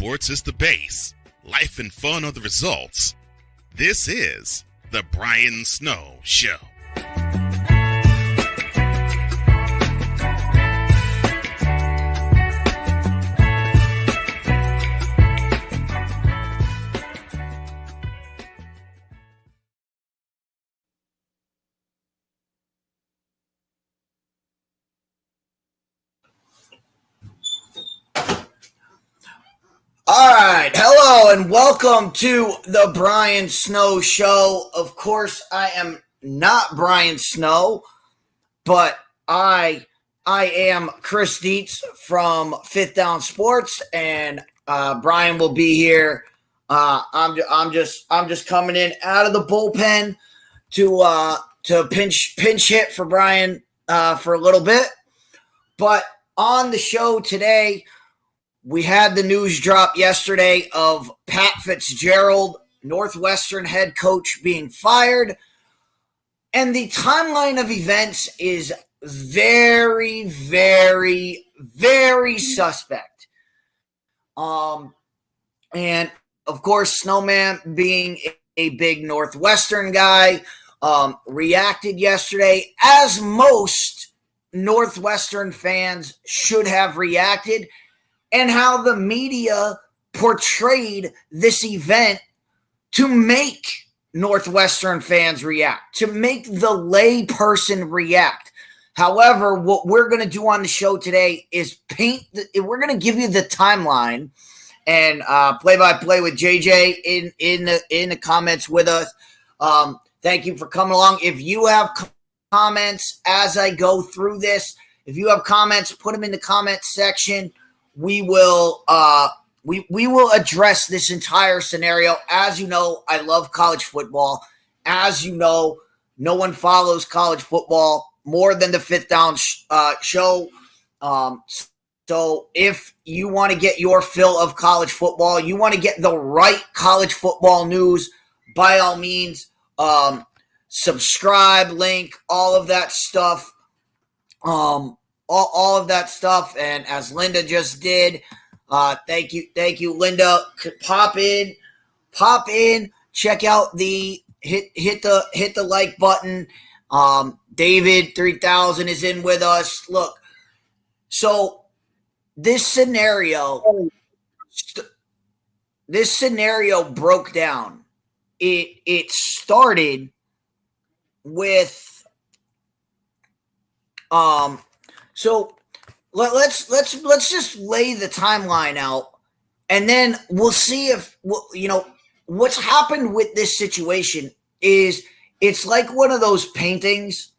sports is the base. Life and fun are the results. This is the Brian Snow Show. All right, hello and welcome to the Brian Snow Show. Of course, I am not Brian Snow, but I am Chris Dietz from Fifth Down Sports, and Brian will be here. I'm just coming in out of the bullpen to pinch hit for Brian for a little bit. But on the show today, we had the news drop yesterday of Pat Fitzgerald, Northwestern head coach, being fired. And the timeline of events is very, very, very suspect. And, of course, Snowman, being a big Northwestern guy, reacted yesterday, as most Northwestern fans should have reacted, and how the media portrayed this event to make Northwestern fans react, to make the lay person react. However, what we're going to do on the show today is we're going to give you the timeline and play-by-play with JJ in the comments with us. Thank you for coming along. If you have comments as I go through this, if you have comments, put them in the comments section. We will we will address this entire scenario. As you know, I love college football. As you know, no one follows college football more than the Fifth Down Show. So if you want to get your fill of college football, you want to get the right college football news, by all means, subscribe, link, all of that stuff. All of that stuff, and as Linda just did, thank you, Linda. Pop in, check out the hit the like button. David 3000 is in with us. Look, so this scenario broke down. It started with So let's just lay the timeline out, and then we'll see if what's happened with this situation is it's like one of those paintings,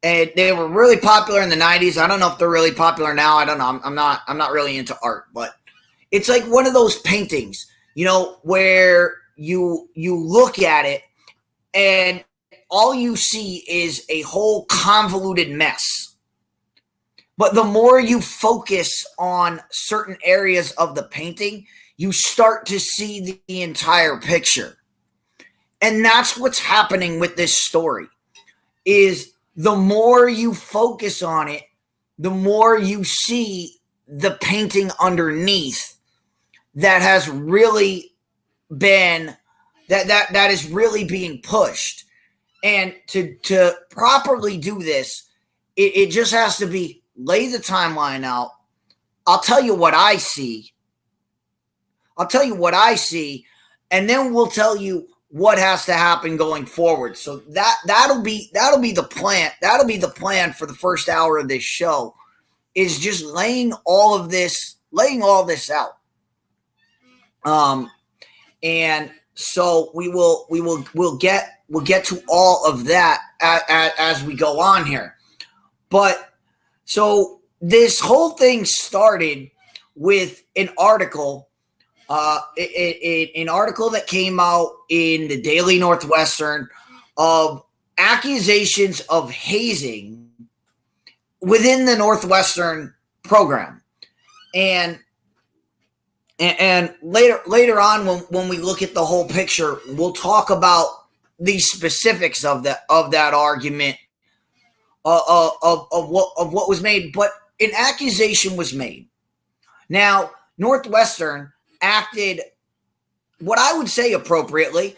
and they were really popular in the 90s. I don't know if they're really popular now. I don't know. I'm not really into art, but it's like one of those paintings, where you look at it and all you see is a whole convoluted mess. But the more you focus on certain areas of the painting, you start to see the entire picture. And that's what's happening with this story, is the more you focus on it, the more you see the painting underneath that has really been, that is really being pushed. And to properly do this, it just has to be, lay the timeline out. I'll tell you what I see. And then we'll tell you what has to happen going forward. So that'll be the plan. That'll be the plan for the first hour of this show, is just laying all this out. And so we'll get to all of that as we go on here. But so this whole thing started with an article, an article that came out in the Daily Northwestern of accusations of hazing within the Northwestern program. And later on, when we look at the whole picture, we'll talk about the specifics of that argument. Of what was made, but an accusation was made. Now, Northwestern acted what I would say appropriately.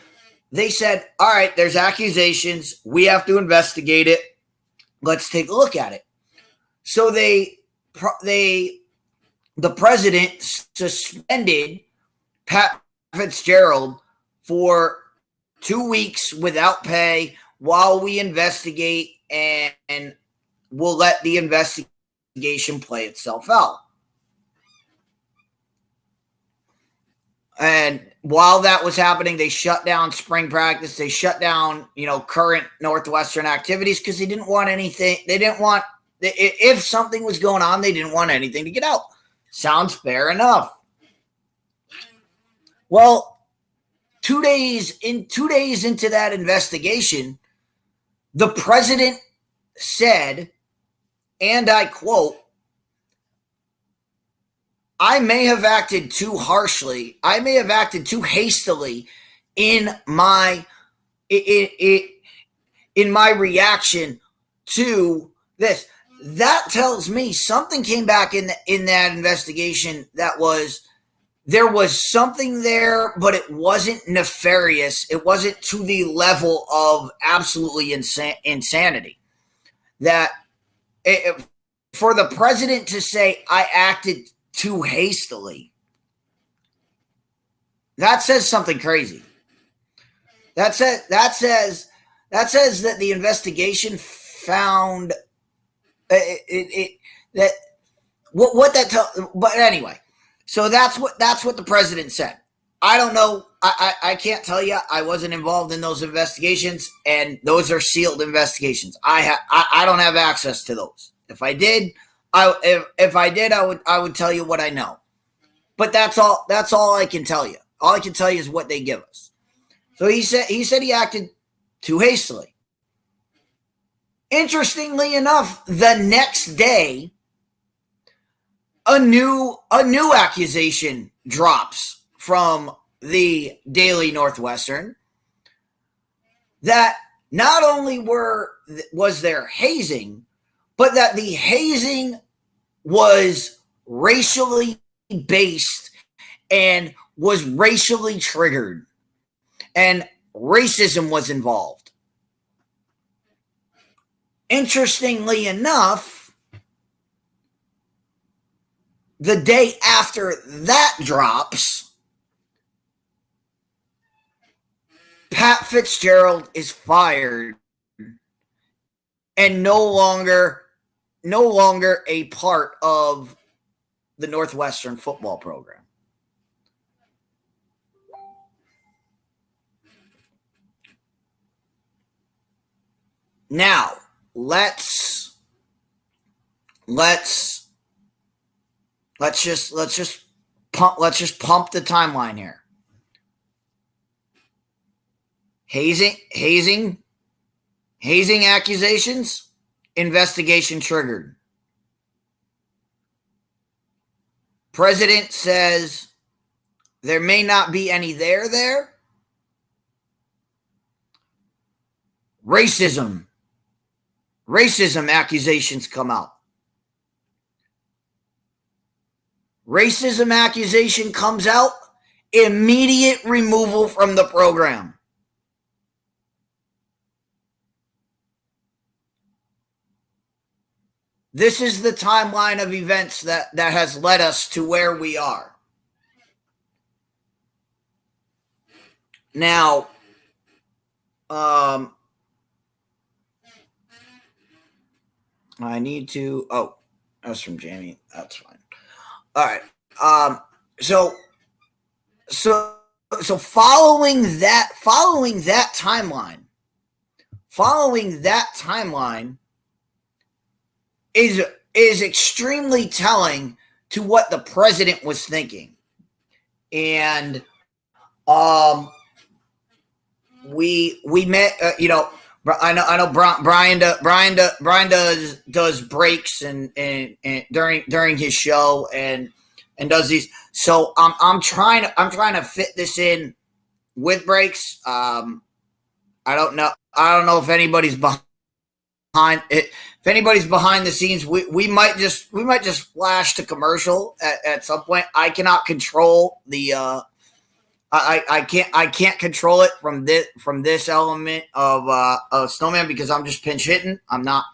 They said, all right, there's accusations. We have to investigate it. Let's take a look at it. So the president suspended Pat Fitzgerald for 2 weeks without pay while we investigate, and we'll let the investigation play itself out. And while that was happening, they shut down spring practice. They shut down, current Northwestern activities because they didn't want anything. They didn't want, if something was going on, they didn't want anything to get out. Sounds fair enough. Well, 2 days into that investigation, the president said, and I quote, I may have acted too harshly. I may have acted too hastily in my reaction to this. That tells me something came back in that investigation that there was something there, but it wasn't nefarious. It wasn't to the level of absolutely insanity. That for the president to say, I acted too hastily, that says something crazy. That says that the investigation found that what that tell. But anyway, so that's what the president said. I don't know. I can't tell you. I wasn't involved in those investigations, and those are sealed investigations. I don't have access to those. If I did, I would tell you what I know. But that's all I can tell you. All I can tell you is what they give us. So he said he acted too hastily. Interestingly enough, the next day, a new accusation drops from the Daily Northwestern that not only was there hazing, but that the hazing was racially based and was racially triggered, and racism was involved. Interestingly enough, the day after that drops, Pat Fitzgerald is fired and no longer a part of the Northwestern football program. Now, let's just pump the timeline here. Hazing accusations, investigation triggered. President says there may not be any there. Racism accusations come out. Racism accusation comes out, immediate removal from the program. This is the timeline of events that has led us to where we are. Now, I need to, that's from Jamie. That's fine. All right. So following that timeline is extremely telling to what the president was thinking. And we met, I know Brian does breaks and during his show and does these. So I'm trying to fit this in with breaks. I don't know if anybody's behind it. If anybody's behind the scenes, we might just flash to commercial at some point. I cannot control the I can't control it from this element of Snowman because I'm just pinch hitting. I'm not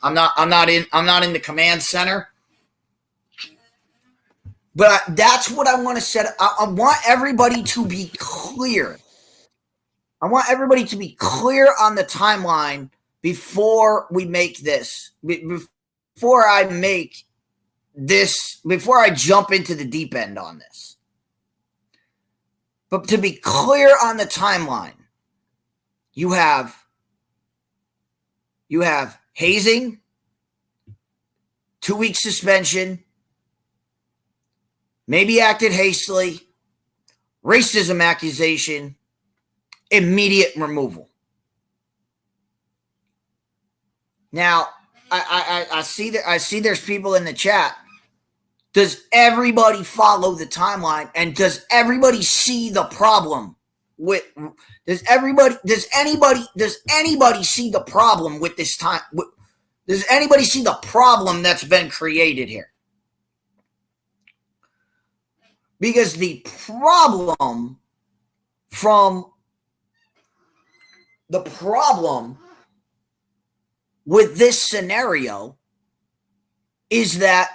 in the command center. But that's what I want to set. I want everybody to be clear. I want everybody to be clear on the timeline before we make this. Before I make this. Before I jump into the deep end on this. But to be clear on the timeline, you have hazing, 2-week suspension, maybe acted hastily, racism accusation, immediate removal. Now, I see there's people in the chat. Does everybody follow the timeline, and does everybody see the problem with? Does anybody see the problem with this time? Does anybody see the problem that's been created here? Because the problem with this scenario is that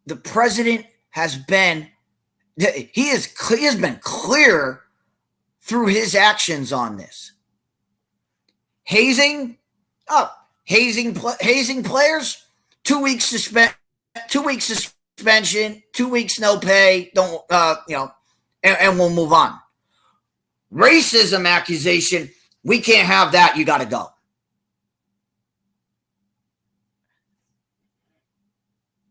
the president has been clear through his actions on this. Hazing players, 2 weeks suspension, 2 weeks no pay, and we'll move on. Racism accusation, we can't have that, you got to go.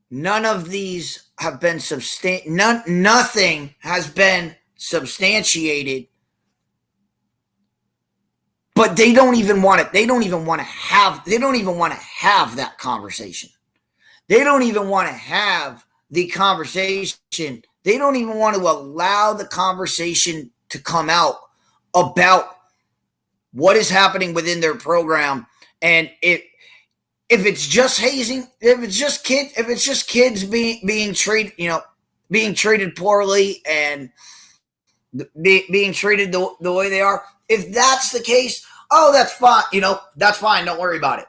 None of these have been nothing has been substantiated, but they don't even want it. They don't even want to have that conversation. They don't even want to have the conversation. They don't even want to allow the conversation to come out about what is happening within their program. And if it's just hazing, if it's just kids being treated poorly and being treated the way they are, if that's the case, oh, that's fine. That's fine. Don't worry about it.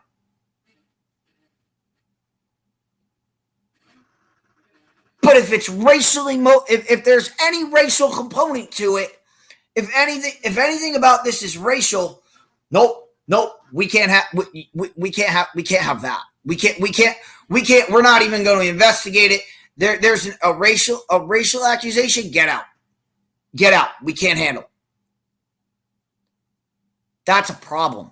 But if it's racially, if there's any racial component to it, if anything about this is racial, nope. We can't have that. We can't. We're not even going to investigate it. There's a racial accusation. Get out. We can't handle it. That's a problem.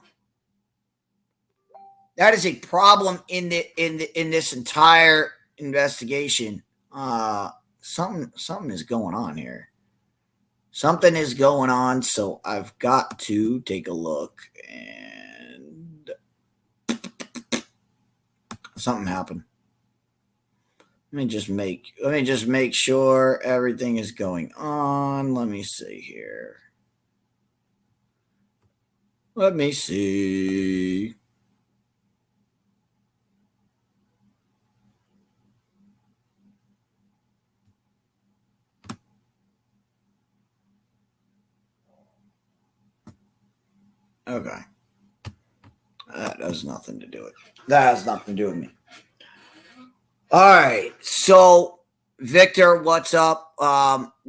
That is a problem in this entire investigation. Something is going on here. Something is going on, so I've got to take a look. And something happened. Let me just make sure everything is going on. Let me see here. Let me see. Okay. That has nothing to do with it. That has nothing to do with me. All right. So, Victor, what's up?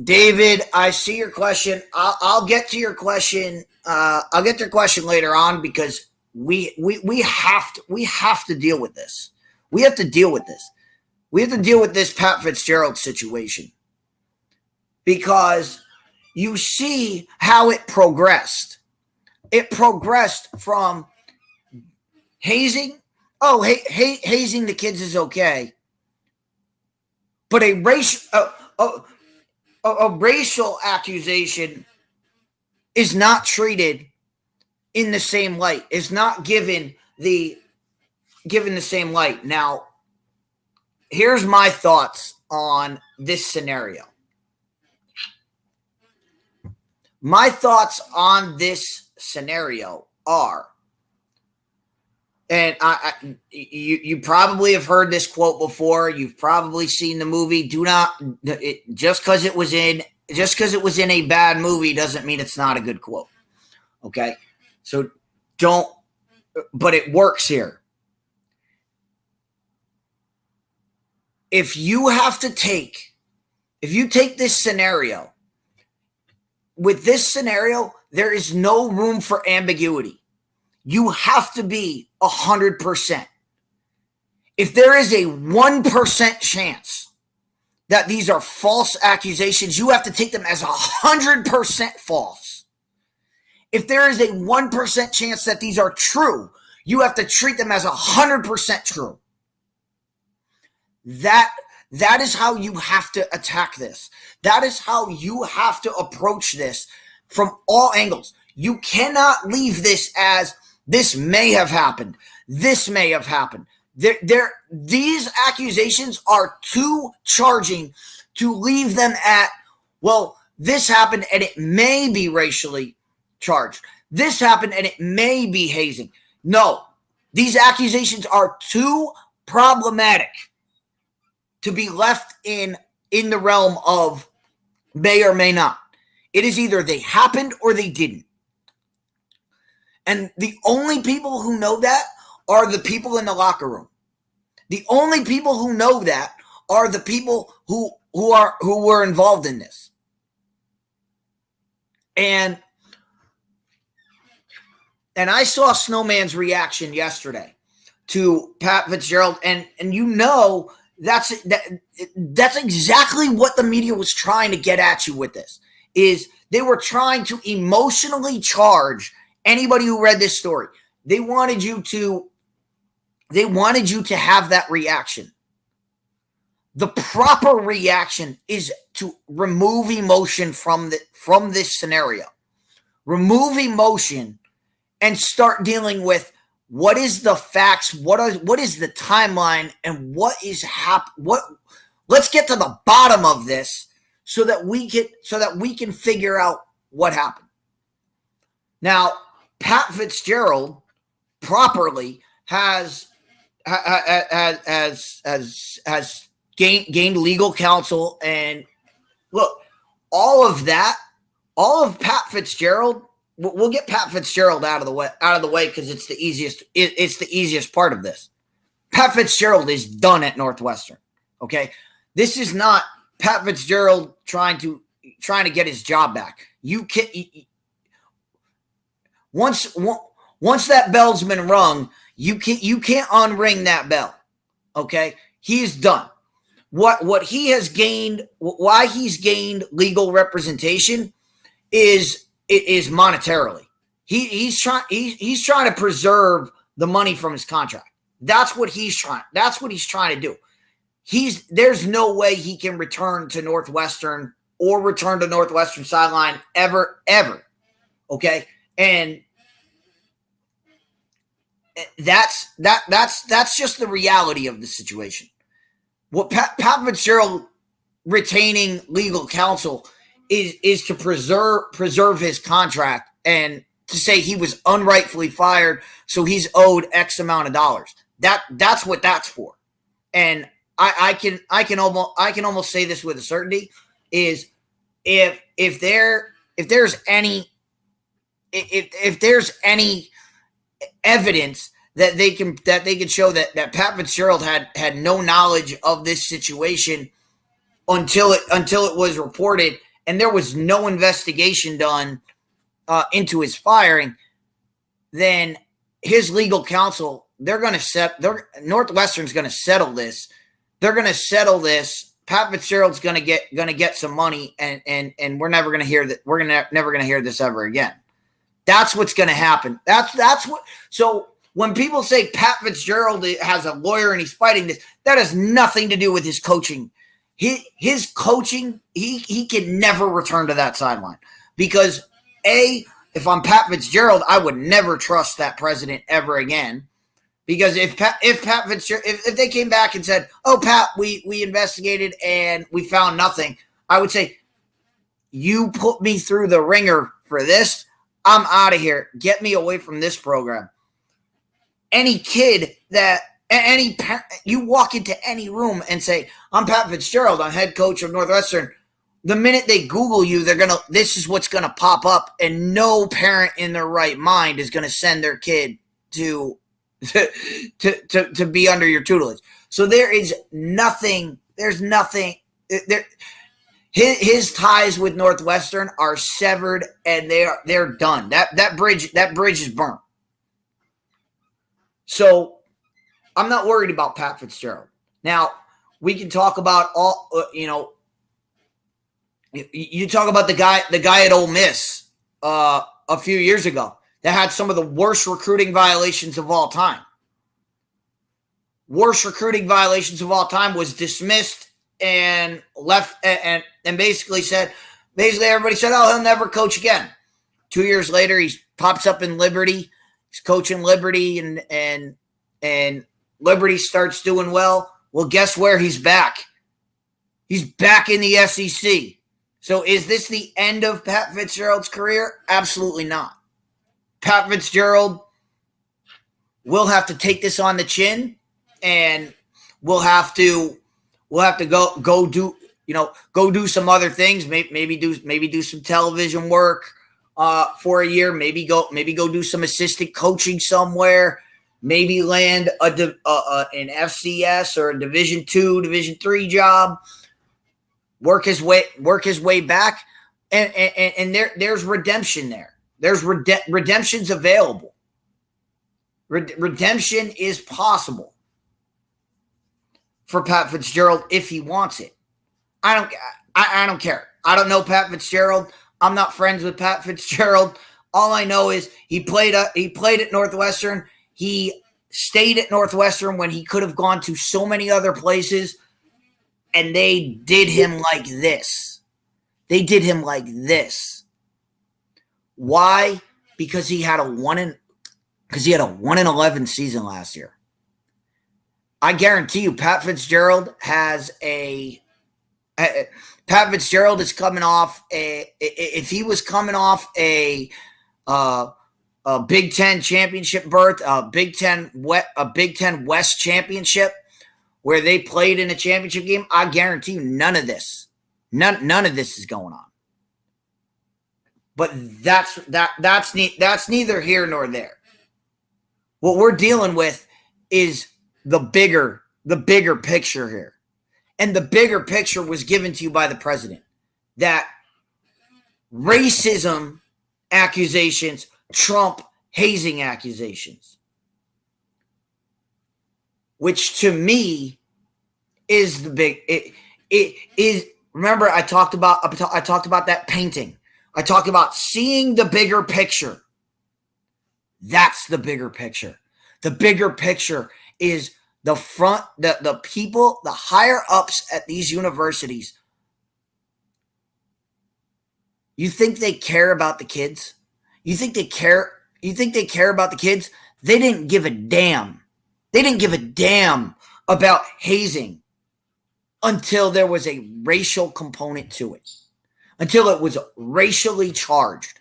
David, I see your question. I'll get to your question. I'll get to your question later on because we have to deal with this. We have to deal with this. We have to deal with this Pat Fitzgerald situation because you see how it progressed. It progressed from hazing. Oh, hazing the kids is okay, but a racial accusation is not treated in the same light. Is not given the same light. Now, here's my thoughts on this scenario. My thoughts on this scenario are and you probably have heard this quote before. You've probably seen the movie. Just because it was in a bad movie doesn't mean it's not a good quote. Okay, so but it works here. If you take this scenario, with this scenario, there is no room for ambiguity. You have to be 100%. If there is a 1% chance that these are false accusations, you have to take them as 100% false. If there is a 1% chance that these are true, you have to treat them as 100% true. That is how you have to attack this. That is how you have to approach this from all angles. You cannot leave this as this may have happened. This may have happened. These accusations are too charging to leave them at, well, this happened and it may be racially charged. This happened and it may be hazing. No, these accusations are too problematic to be left in the realm of may or may not. It is either they happened or they didn't. And the only people who know that are the people in the locker room. The only people who know that are the people who were involved in this. And I saw Snowman's reaction yesterday to Pat Fitzgerald, and you know that's exactly what the media was trying to get at you with this. Is they were trying to emotionally charge anybody who read this story. They wanted you to have that reaction. The proper reaction is to remove emotion from this scenario. Remove emotion and start dealing with what is the facts, what is the timeline, and what is let's get to the bottom of this so that we can figure out what happened. Now, Pat Fitzgerald properly has gained legal counsel, and look, all of Pat Fitzgerald. We'll get Pat Fitzgerald out of the way because it's the easiest. It's the easiest part of this. Pat Fitzgerald is done at Northwestern. Okay, this is not Pat Fitzgerald trying to get his job back. You can once that bell's been rung, you can't unring that bell. Okay, he's done. What he has gained, why he's gained legal representation is monetarily. He's trying to preserve the money from his contract. That's what he's trying to do. There's no way he can return to Northwestern or return to Northwestern sideline ever. Okay? And that's just the reality of the situation. What Pat Fitzgerald retaining legal counsel is to preserve his contract and to say he was unrightfully fired, so he's owed X amount of dollars. That's what that's for. And I can almost say this with a certainty is if there's any evidence that they can show that Pat Fitzgerald had no knowledge of this situation until it was reported, and there was no investigation done into his firing, then his legal counsel, Northwestern's going to settle this. They're going to settle this. Pat Fitzgerald's going to get some money, and we're never going to hear that. We're never going to hear this ever again. That's what's going to happen. That's what. So when people say Pat Fitzgerald has a lawyer and he's fighting this, that has nothing to do with his coaching. His coaching, he can never return to that sideline because if I'm Pat Fitzgerald, I would never trust that president ever again. Because if Pat Fitzgerald, if they came back and said, "Oh, Pat, we investigated and we found nothing," I would say, "You put me through the ringer for this. I'm out of here. Get me away from this program." any kid that any parent, you walk into any room and say, I'm Pat Fitzgerald, I'm head coach of Northwestern. The minute they Google you, this is what's gonna pop up, and no parent in their right mind is gonna send their kid to be under your tutelage. So there's nothing there. His ties with Northwestern are severed, and they're done. That bridge is burnt. So I'm not worried about Pat Fitzgerald. Now we can talk about all you talk about the guy at Ole Miss a few years ago that had some of the worst recruiting violations of all time. Worst recruiting violations of all time, was dismissed and left, and basically everybody said, oh, he'll never coach again. 2 years later, he pops up in Liberty. He's coaching Liberty, and Liberty starts doing well. Well, guess where he's back? He's back in the SEC. So is this the end of Pat Fitzgerald's career? Absolutely not. Pat Fitzgerald will have to take this on the chin, and we'll have to go do some other things. Maybe do some television work for a year. Maybe go do some assistant coaching somewhere. Maybe land an FCS or a Division II, Division III job. Work his way back, and there's redemption there. There's redemption's available. Redemption is possible for Pat Fitzgerald if he wants it. I don't care. I don't know Pat Fitzgerald. I'm not friends with Pat Fitzgerald. All I know is he played at Northwestern. He stayed at Northwestern when he could have gone to so many other places, and they did him like this. They did him like this. Why? Because he had a 1-11 season last year. I guarantee you, Pat Fitzgerald is coming off if he was coming off a Big Ten championship berth, a Big Ten West championship, where they played in a championship game, I guarantee you none of this is going on. But that's neither here nor there. What we're dealing with is the bigger picture here. And the bigger picture was given to you by the president, that racism accusations trump hazing accusations, which to me is the big. It is. Remember, I talked about that painting. I talked about seeing the bigger picture. That's the bigger picture. The bigger picture is the people, the higher ups at these universities. You think they care about the kids? You think they care about the kids? They didn't give a damn. They didn't give a damn about hazing until there was a racial component to it. Until it was racially charged.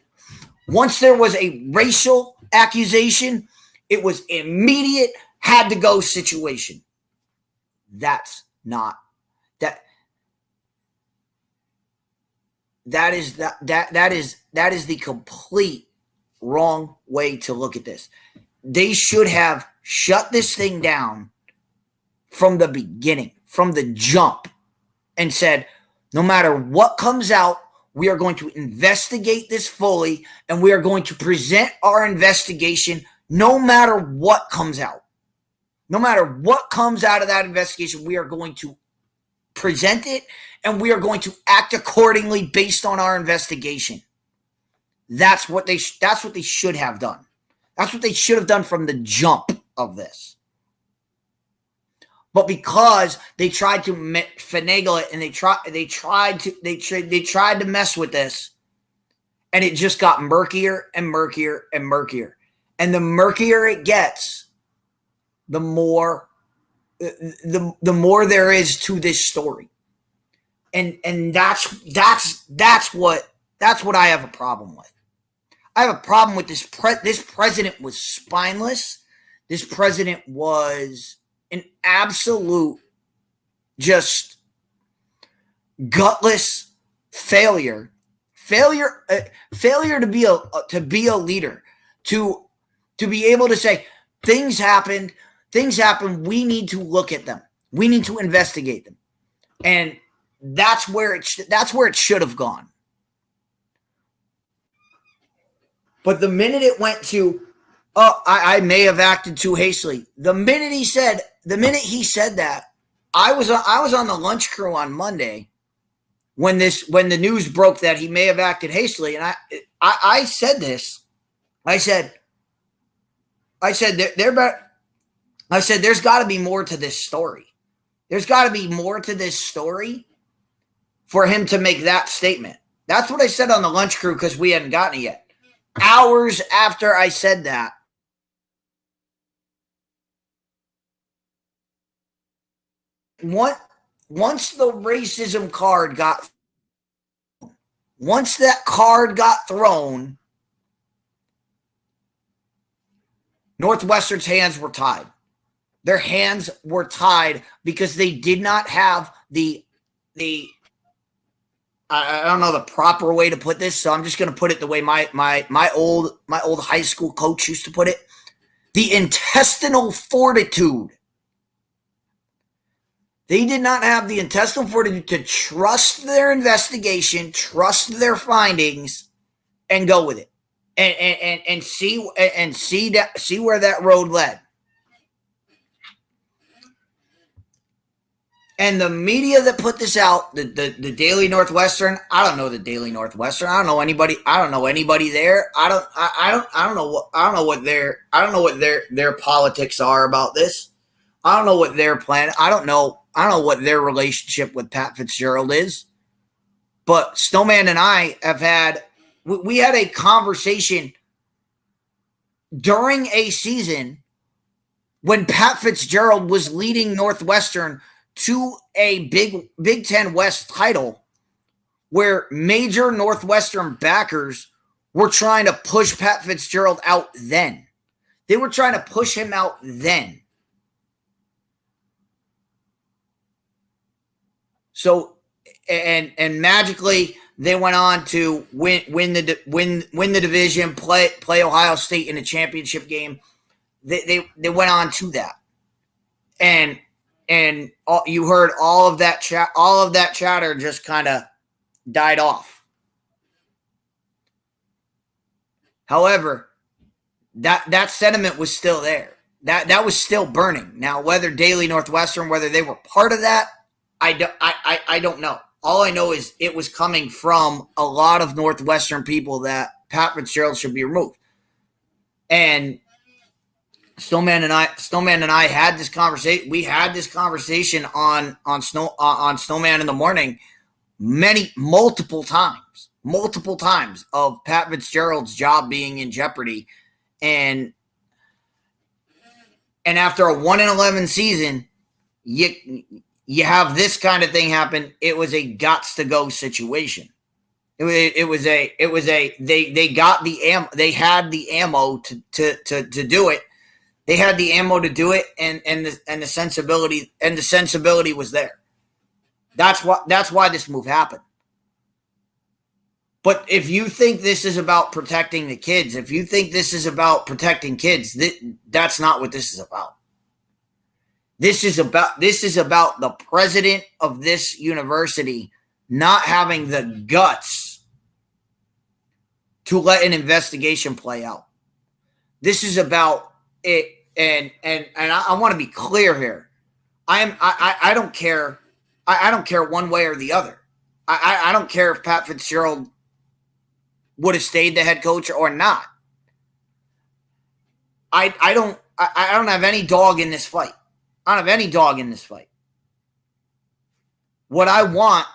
Once there was a racial accusation, it was immediate, had to go situation. That's not that. That is the complete wrong way to look at this. They should have shut this thing down from the beginning, from the jump, and said, no matter what comes out, we are going to investigate this fully, and we are going to present our investigation no matter what comes out. No matter what comes out of that investigation, we are going to present it, and we are going to act accordingly based on our investigation. That's what they should have done. That's what they should have done from the jump of this. But because they tried to finagle it, and they tried to mess with this, and it just got murkier and murkier and murkier. And the murkier it gets, the more there is to this story. And that's what I have a problem with. I have a problem with this. This president was spineless. this president was an absolute just gutless failure to be a leader, to be able to say things happened, we need to look at them, we need to investigate them. And that's where it should have gone. But the minute it went to, I may have acted too hastily. The minute he said that, I was on the lunch crew on Monday when the news broke that he may have acted hastily, and I said this. I said there's got to be more to this story. There's got to be more to this story for him to make that statement. That's what I said on the lunch crew because we hadn't gotten it yet. Hours after I said that, once the racism card got thrown, Northwestern's hands were tied. Their hands were tied because they did not have the I don't know the proper way to put this, so I'm just going to put it the way my old high school coach used to put it. The intestinal fortitude. They did not have the intestinal fortitude to trust their investigation, trust their findings, and go with it, and see where that road led. And the media that put this out, the Daily Northwestern, I don't know the Daily Northwestern. I don't know anybody there. I don't know what their politics are about this. I don't know what their plan. I don't know what their relationship with Pat Fitzgerald is. But Snowman and I we had a conversation during a season when Pat Fitzgerald was leading Northwestern to a Big Ten West title, where major Northwestern backers were trying to push Pat Fitzgerald out then. They were trying to push him out then. So, and magically they went on to win the division, play Ohio State in a championship game. They went on to that, and you heard all of that chatter just kind of died off. However, that sentiment was still there. That was still burning. Now, whether Daily Northwestern, whether they were part of that, I don't know. All I know is it was coming from a lot of Northwestern people that Pat Fitzgerald should be removed. And Snowman and I had this conversation. We had this conversation on Snowman in the Morning multiple times of Pat Fitzgerald's job being in jeopardy, and after a 1-11 season, you have this kind of thing happen. It was a gots to go situation. They had the ammo to do it. They had the ammo to do it, and the sensibility was there. That's why this move happened. But if you think this is about protecting the kids, if you think this is about protecting kids, that's not what this is about. This is about the president of this university not having the guts to let an investigation play out. This is about it, and I want to be clear here. I don't care. I don't care one way or the other. I don't care if Pat Fitzgerald would have stayed the head coach or not. I don't have any dog in this fight. I don't have any dog in this fight. What I want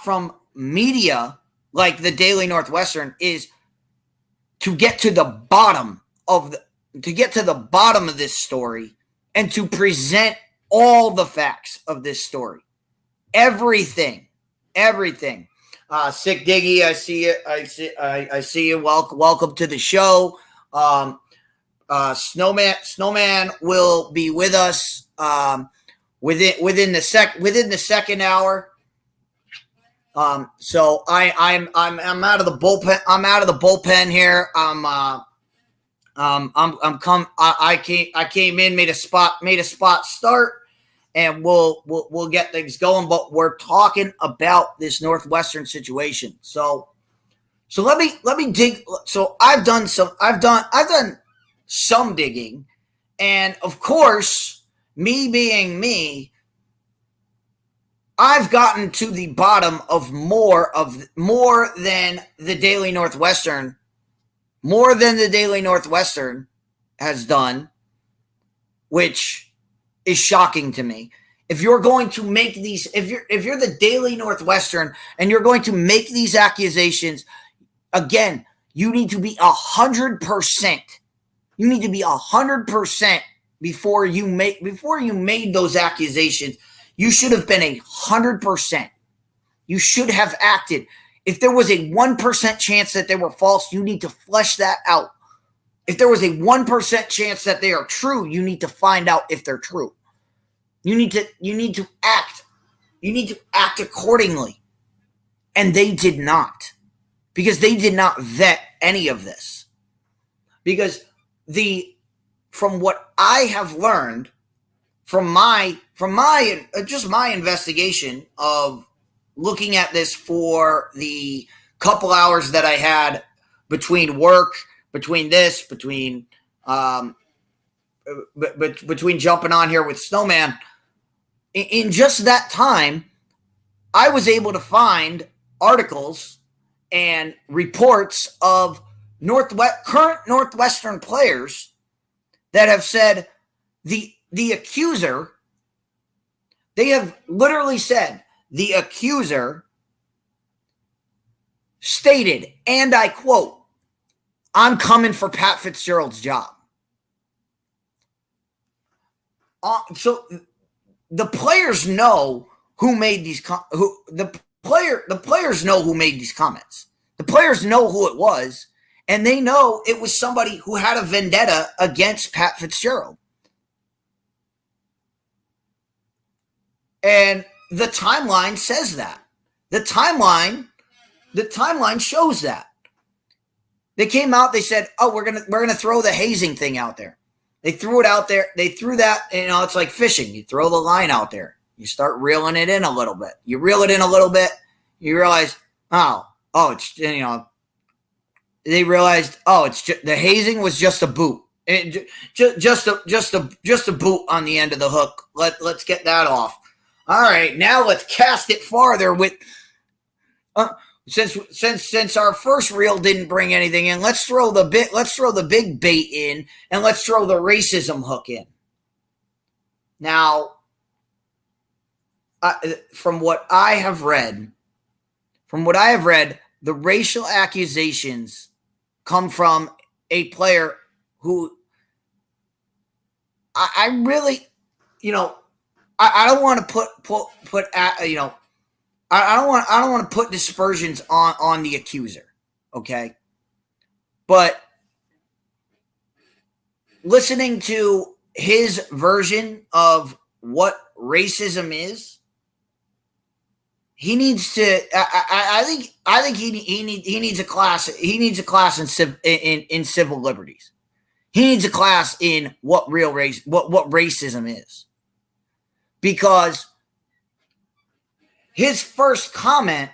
from media like the Daily Northwestern is to get to the bottom of this story and to present all the facts of this story. Everything. Sick Diggy, I see it. I see you. Welcome to the show. Snowman will be with us within the second hour. So I'm out of the bullpen. I'm out of the bullpen here. I came in, made a spot start, and we'll get things going. But we're talking about this Northwestern situation. So let me dig. So I've done some digging, and of course, me being me, I've gotten to the bottom of more than the Daily Northwestern has done, which is shocking to me. If you're going to make these, if you're the Daily Northwestern and you're going to make these accusations, again, you need to be 100%. You need to be 100% before you made those accusations. You should have been 100%. You should have acted. If there was a 1% chance that they were false, you need to flesh that out. If there was a 1% chance that they are true, you need to find out if they're true. You need to act. You need to act accordingly. And they did not. Because they did not vet any of this. Because from what I have learned from my investigation of looking at this for the couple hours that I had between work, between jumping on here with Snowman, in just that time, I was able to find articles and reports of current Northwestern players that have said the accuser, they have literally said the accuser stated, and I quote, "I'm coming for Pat Fitzgerald's job." So the players know who made these. The players know who made these comments. The players know who it was, and they know it was somebody who had a vendetta against Pat Fitzgerald. And the timeline says that. The timeline shows that. They came out, they said, "Oh, we're gonna throw the hazing thing out there." They threw it out there. They threw that, it's like fishing. You throw the line out there. You start reeling it in a little bit. You reel it in a little bit, you realize, it's they realized, it's just, the hazing was just a boot. Just a boot on the end of the hook. Let's get that off. All right, now let's cast it farther with since our first reel didn't bring anything in, let's throw the big bait in, and let's throw the racism hook in. Now, from what I have read, the racial accusations come from a player who I really, I don't want to put I don't want to put dispersions on the accuser, okay? But listening to his version of what racism is, he needs to. I think he needs a class. He needs a class in civil liberties. He needs a class in what real race, what racism is, because his first comment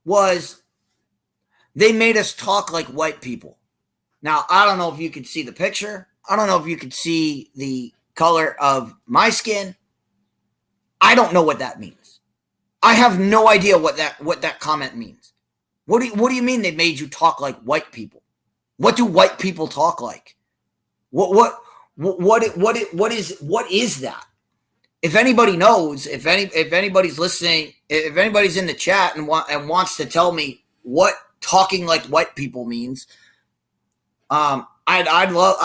was, "They made us talk like white people." Now, I don't know if you could see the picture. I don't know if you could see the color of my skin. I don't know what that means. I have no idea what that comment means. What do you mean they made you talk like white people? What do white people talk like? What is that? If anybody knows, if anybody's listening, if anybody's in the chat and wants to tell me what talking like white people means, I'd love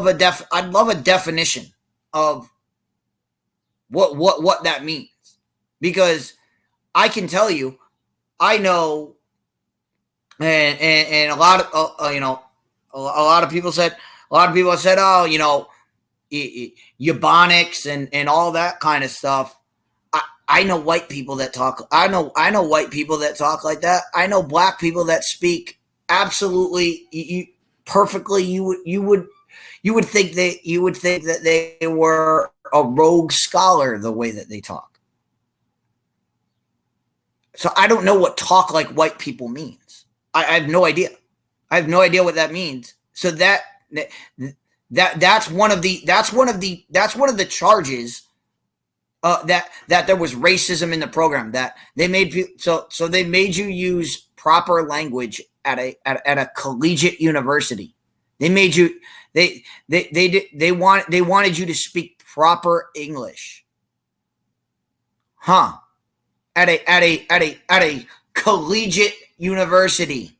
a definition of what that means, because I can tell you, I know and a lot of a lot of people said oh, eubonics and all that kind of stuff. I know white people that talk. I know white people that talk like that. I know black people that speak absolutely perfectly. You would think that they were a rogue scholar the way that they talk. So I don't know what talk like white people means. I have no idea. I have no idea what that means. So that's one of the charges. That there was racism in the program, that they made so they made you use proper language at a collegiate university. They made you they wanted you to speak proper English, huh? At a collegiate university.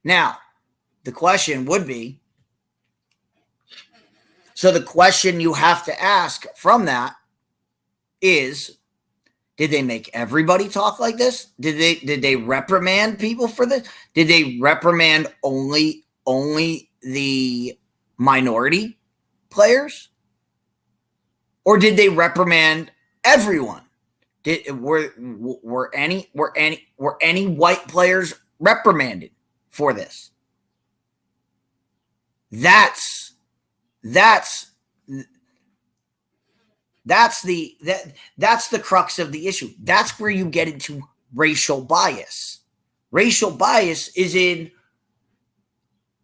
Now, the question would be. So the question you have to ask from that is, did they make everybody talk like this? Did they reprimand people for this? Did they reprimand only the minority players? Or did they reprimand everyone? Were any white players reprimanded for this? That's the crux of the issue. That's where you get into racial bias. Racial bias is in,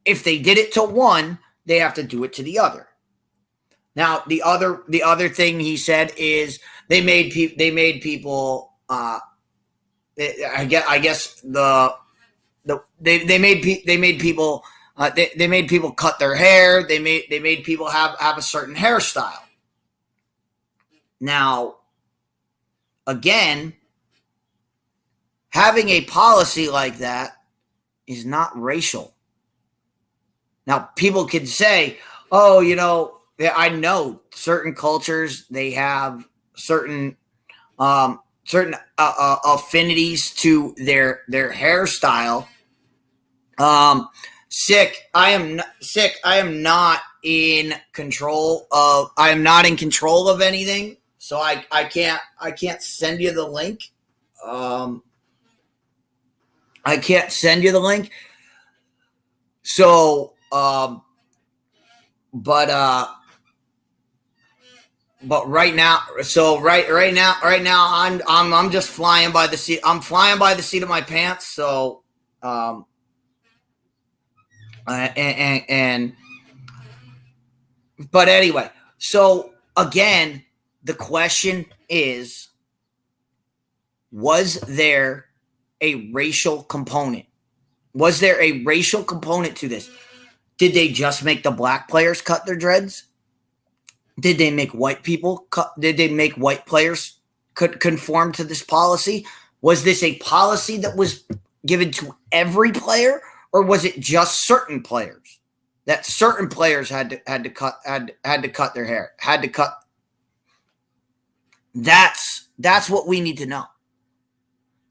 if they did it to one, they have to do it to the other. Now, the other thing he said is they made people. I guess they made people. They made people cut their hair. They made people have a certain hairstyle. Now, again, having a policy like that is not racial. Now, people can say, "Oh, I know certain cultures, they have certain affinities to their hairstyle." Sick. I am not in control of. I am not in control of anything, so I can't send you the link. I can't send you the link. So, but right now, right now, I'm just flying by the seat. I'm flying by the seat of my pants. So, but anyway, so again, the question is, was there a racial component? Was there a racial component to this? Did they just make the black players cut their dreads? Did they make white people did they make white players conform to this policy? Was this a policy that was given to every player? Or was it just certain players? That certain players had to cut their hair, had to cut. That's what we need to know.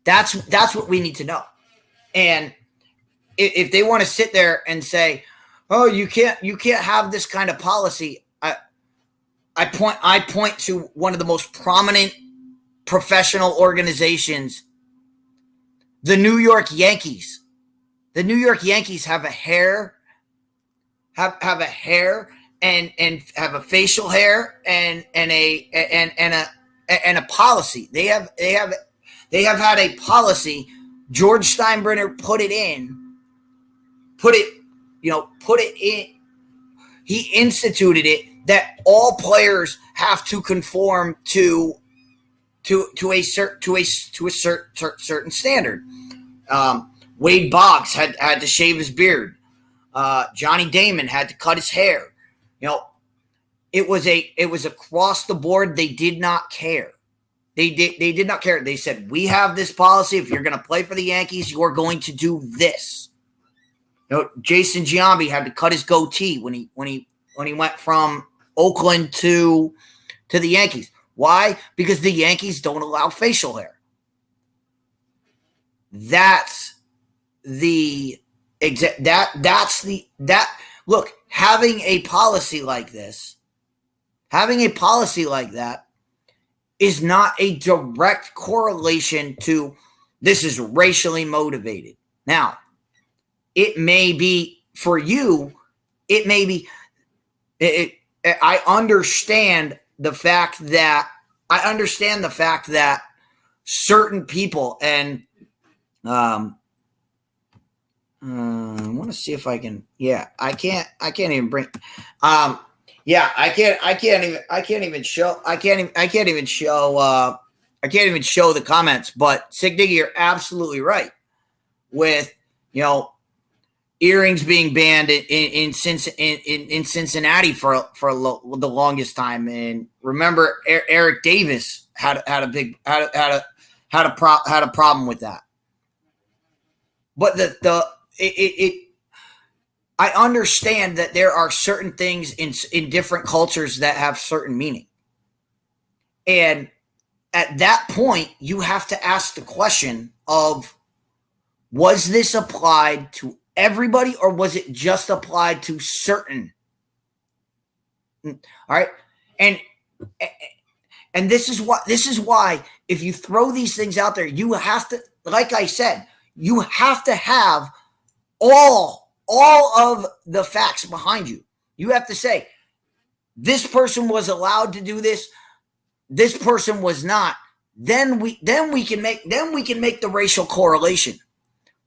That's what we need to know. And if they want to sit there and say, "Oh, you can't have this kind of policy," I point to one of the most prominent professional organizations, the New York Yankees. The New York Yankees have a hair and have a facial hair and a policy. They have had a policy. George Steinbrenner put it in. He instituted it that all players have to conform to a certain standard. Wade Boggs had to shave his beard. Johnny Damon had to cut his hair. It was across the board. They did not care. They did not care. They said, "We have this policy. If you're going to play for the Yankees, you're going to do this." Jason Giambi had to cut his goatee when he went from Oakland to the Yankees. Why? Because the Yankees don't allow facial hair. that's the look, having a policy like that is not a direct correlation to this is racially motivated. Now, it may be for you, it may be, I understand the fact that certain people, and I want to see if I can. Yeah, I can't even bring. I can't even show the comments. But Sig Diggy, you're absolutely right with earrings being banned in Cincinnati for the longest time. And remember, Eric Davis had a problem with that. But I understand that there are certain things in different cultures that have certain meaning. And at that point, you have to ask the question of, was this applied to everybody or was it just applied to certain? All right. And this is why if you throw these things out there, you have to, like I said, you have to have all of the facts behind you. You have to say, this person was allowed to do this, this person was not. Then we can make the racial correlation.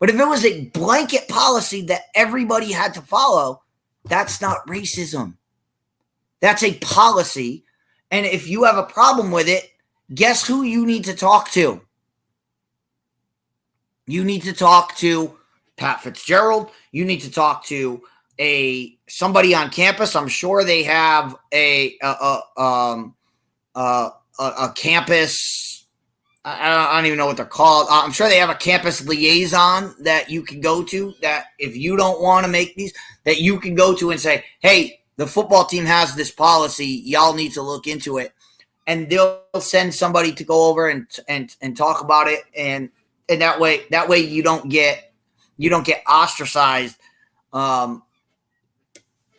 But if it was a blanket policy that everybody had to follow, that's not racism. That's a policy. And if you have a problem with it, guess who you need to talk to? You need to talk to Pat Fitzgerald. You need to talk to somebody on campus. I'm sure they have a campus. I don't even know what they're called. I'm sure they have a campus liaison that you can go to, that if you don't want to make these, that you can go to and say, hey, the football team has this policy. Y'all need to look into it. And they'll send somebody to go over and talk about it. And that way you don't get ostracized.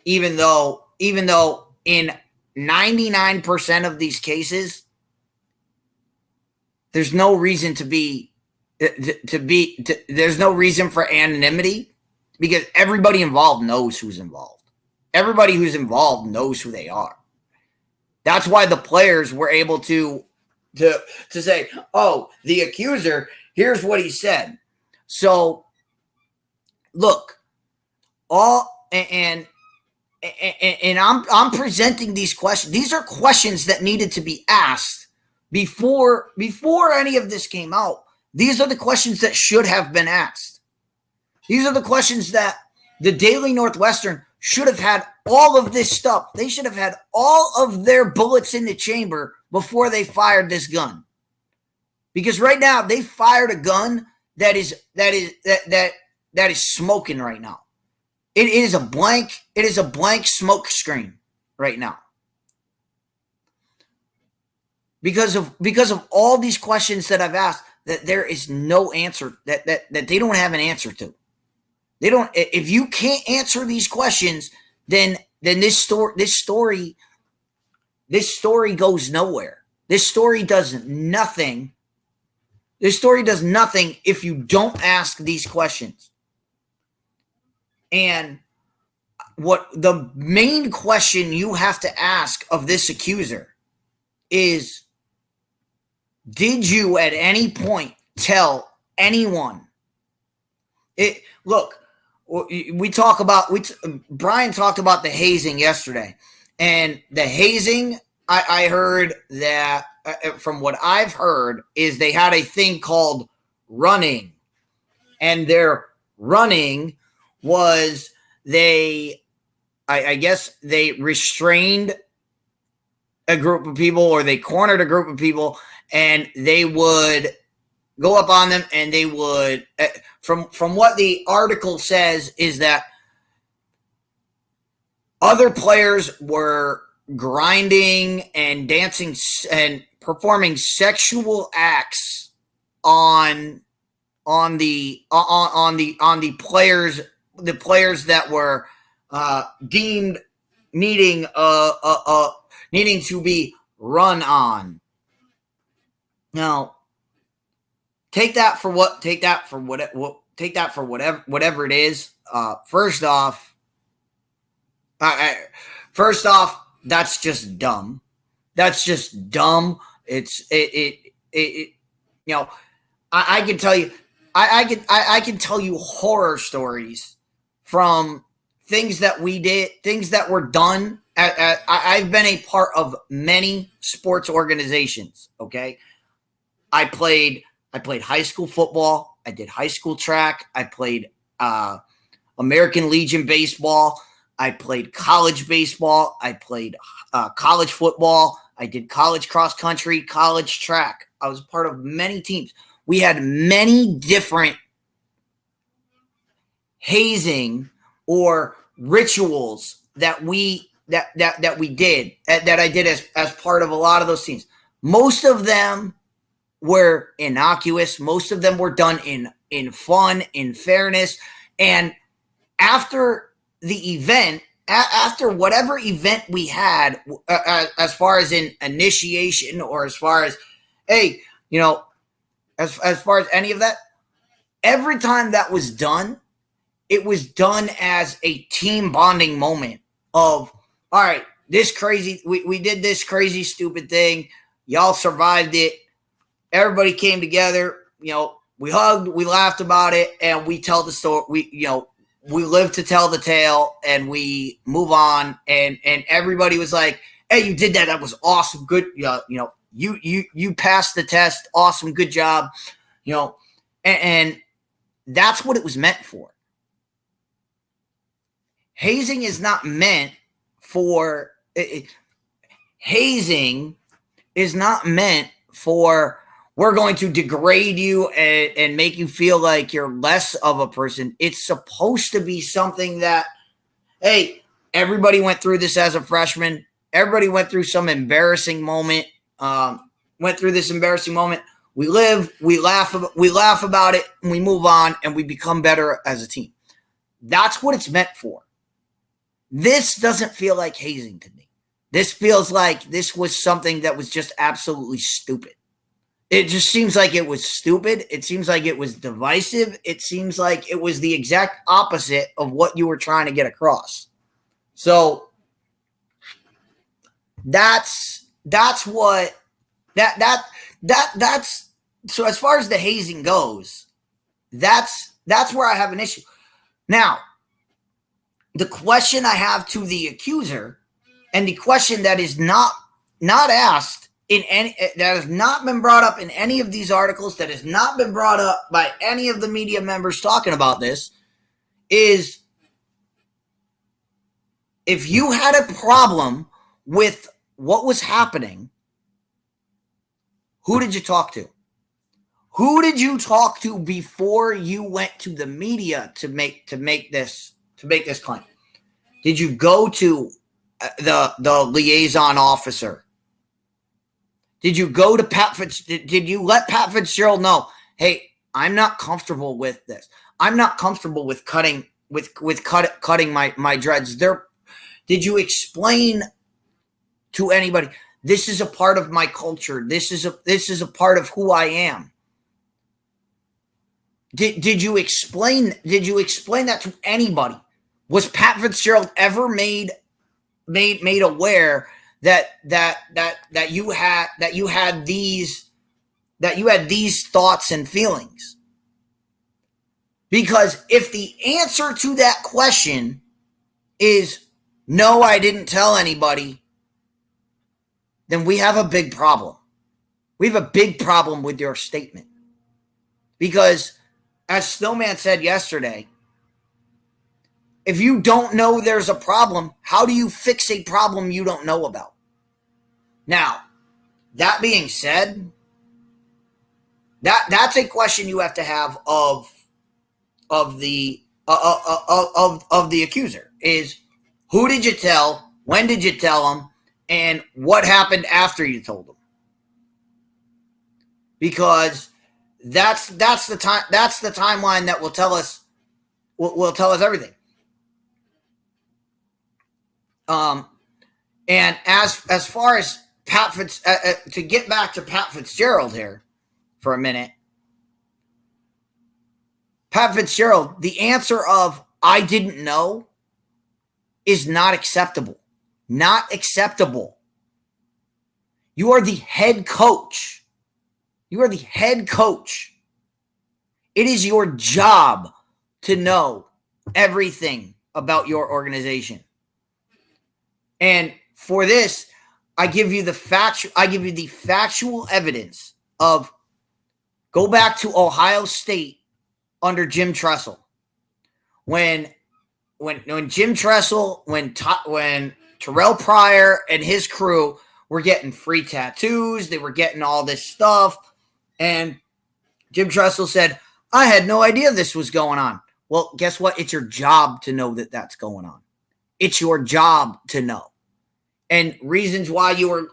Even though in 99% of these cases, there's no reason there's no reason for anonymity, because everybody involved knows who's involved. Everybody who's involved knows who they are. That's why the players were able to say, oh, the accuser, here's what he said. So look, and I'm presenting these questions. These are questions that needed to be asked before any of this came out. These are the questions that should have been asked. These are the questions that the Daily Northwestern should have had all of this stuff. They should have had all of their bullets in the chamber before they fired this gun. Because right now they fired a gun that is smoking right now. It is a blank smoke screen right now. Because of all these questions that I've asked, that there is no answer, that they don't have an answer to. They don't. If you can't answer these questions, then this story goes nowhere. This story does nothing. This story does nothing if you don't ask these questions. And what the main question you have to ask of this accuser is, did you at any point tell anyone? Look, Brian talked about the hazing yesterday, and the hazing, I heard that from what I've heard is they had a thing called running, and their running was I guess they restrained a group of people, or they cornered a group of people, and they would go up on them, and they would, from what the article says, is that other players were grinding and dancing and performing sexual acts on on the players that were deemed needing needing to be run on. Now, take that for whatever it is. First off, that's just dumb. That's just dumb. I can tell you, I can tell you horror stories from things that we did, things that were done. I've been a part of many sports organizations. Okay, I played high school football. I did high school track. I played American Legion baseball. I played college baseball. I played college football. I did college cross country, college track. I was part of many teams. We had many different hazing or rituals that we did that I did as part of a lot of those teams. Most of them were innocuous. Most of them were done in fun, in fairness. And after the event, after whatever event we had, as far as in initiation or as far as, hey, as far as any of that, every time that was done, it was done as a team bonding moment of, all right, we did this crazy, stupid thing. Y'all survived it. Everybody came together. We hugged, we laughed about it, and we tell the story. We live to tell the tale, and we move on. And everybody was like, "Hey, you did that. That was awesome. Good. You passed the test. Awesome. Good job." And that's what it was meant for. Hazing is not meant for. Hazing is not meant for. We're going to degrade you and make you feel like you're less of a person. It's supposed to be something that, hey, everybody went through this as a freshman. Everybody went through some embarrassing moment. We live, we laugh about it, and we move on, and we become better as a team. That's what it's meant for. This doesn't feel like hazing to me. This feels like this was something that was just absolutely stupid. It just seems like it was stupid. It seems like it was divisive. It seems like it was the exact opposite of what you were trying to get across. So that's so as far as the hazing goes, that's where I have an issue. Now, the question I have to the accuser, and the question that is not asked that has not been brought up in any of these articles, that has not been brought up by any of the media members talking about this, is if you had a problem with what was happening, who did you talk to? Who did you talk to before you went to the media to make this claim? Did you go to the liaison officer? Did you go to Pat Fitzgerald? Did you let Pat Fitzgerald know, hey, I'm not comfortable with this. I'm not comfortable with cutting my dreads. Did you explain to anybody, this is a part of my culture. This is a part of who I am. Did you explain that to anybody? Was Pat Fitzgerald ever made aware that you had these thoughts and feelings? Because if the answer to that question is no, I didn't tell anybody, then we have a big problem. We have a big problem with your statement. Because as Snowman said yesterday, if you don't know there's a problem, how do you fix a problem you don't know about? Now, that being said, that's a question you have to have of the accuser, is who did you tell, when did you tell them, and what happened after you told them? Because That's the time. That's the timeline that will tell us everything. And as far as Pat to get back to Pat Fitzgerald here for a minute, Pat Fitzgerald, the answer of "I didn't know" is not acceptable. Not acceptable. You are the head coach. You are the head coach. It is your job to know everything about your organization. And for this, I give you the factual evidence of go back to Ohio State under Jim Tressel. When Jim Tressel, when Terrell Pryor and his crew were getting free tattoos, they were getting all this stuff, and Jim Tressel said, "I had no idea this was going on." Well, guess what? It's your job to know that that's going on. It's your job to know. And reason why you were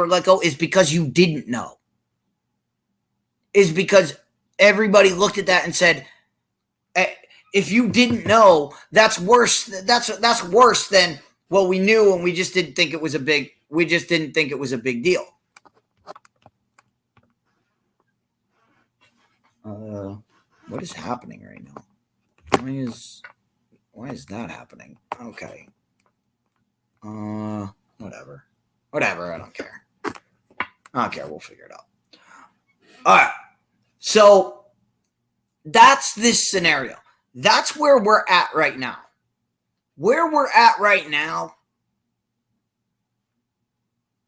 let go is because you didn't know. Is because everybody looked at that and said, if you didn't know, that's worse. That's worse than, well, we knew and we just didn't think it was a big deal. What is happening right now? Why is that happening? Okay. Whatever. I don't care. We'll figure it out. All right. So that's this scenario. That's where we're at right now. Where we're at right now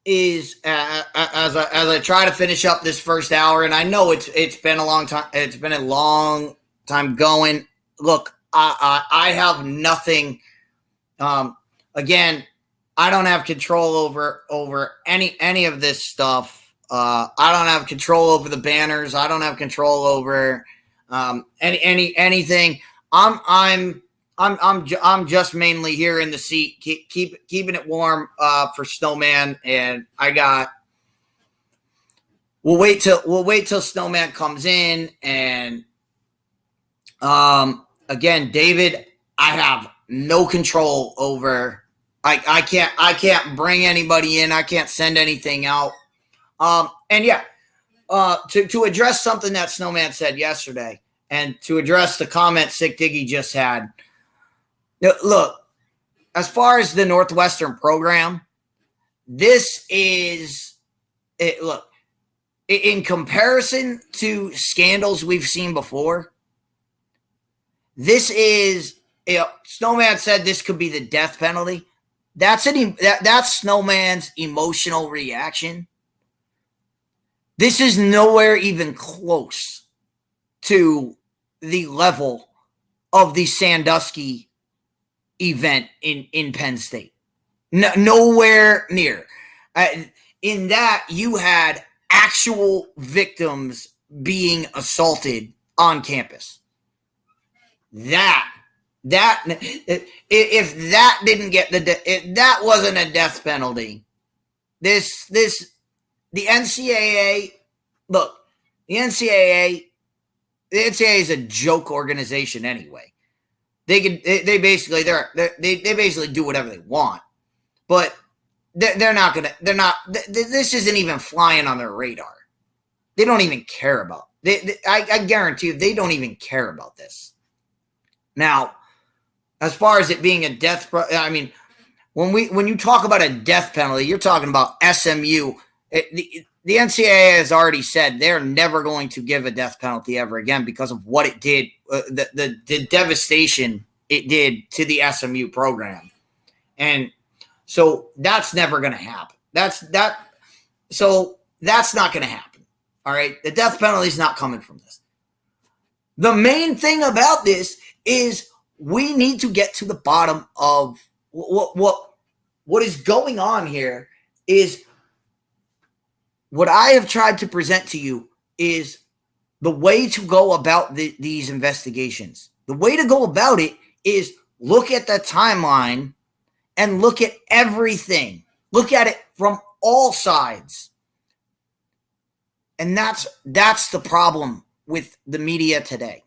is as I try to finish up this first hour, and I know it's been a long time. It's been a long time going. Look, I have nothing. Again, I don't have control over any of this stuff. I don't have control over the banners. I don't have control over anything. I'm just mainly here in the seat, keeping it warm for Snowman, and we'll wait till Snowman comes in, and again, David, I have no control over. I can't bring anybody in. I can't send anything out. And yeah, to address something that Snowman said yesterday, and to address the comment Sick Diggy just had. Look, as far as the Northwestern program, this is it. Look, in comparison to scandals we've seen before, this is. Snowman said this could be the death penalty. That's Snowman's emotional reaction. This is nowhere even close to the level of the Sandusky event in Penn State. Nowhere near. In that, you had actual victims being assaulted on campus. If that didn't get if that wasn't a death penalty, the NCAA, look, the NCAA is a joke organization anyway. They basically do whatever they want, but this isn't even flying on their radar. They don't even care about. I guarantee you, they don't even care about this. Now, as far as it being a death, I mean, when you talk about a death penalty, you're talking about SMU. The NCAA has already said they're never going to give a death penalty ever again because of what it did, the devastation it did to the SMU program, and so that's never going to happen. So that's not going to happen. All right, the death penalty is not coming from this. The main thing about this is we need to get to the bottom of what is going on here. Is what I have tried to present to you is the way to go about these investigations. The way to go about it is look at the timeline and look at everything. Look at it from all sides. And that's the problem with the media today.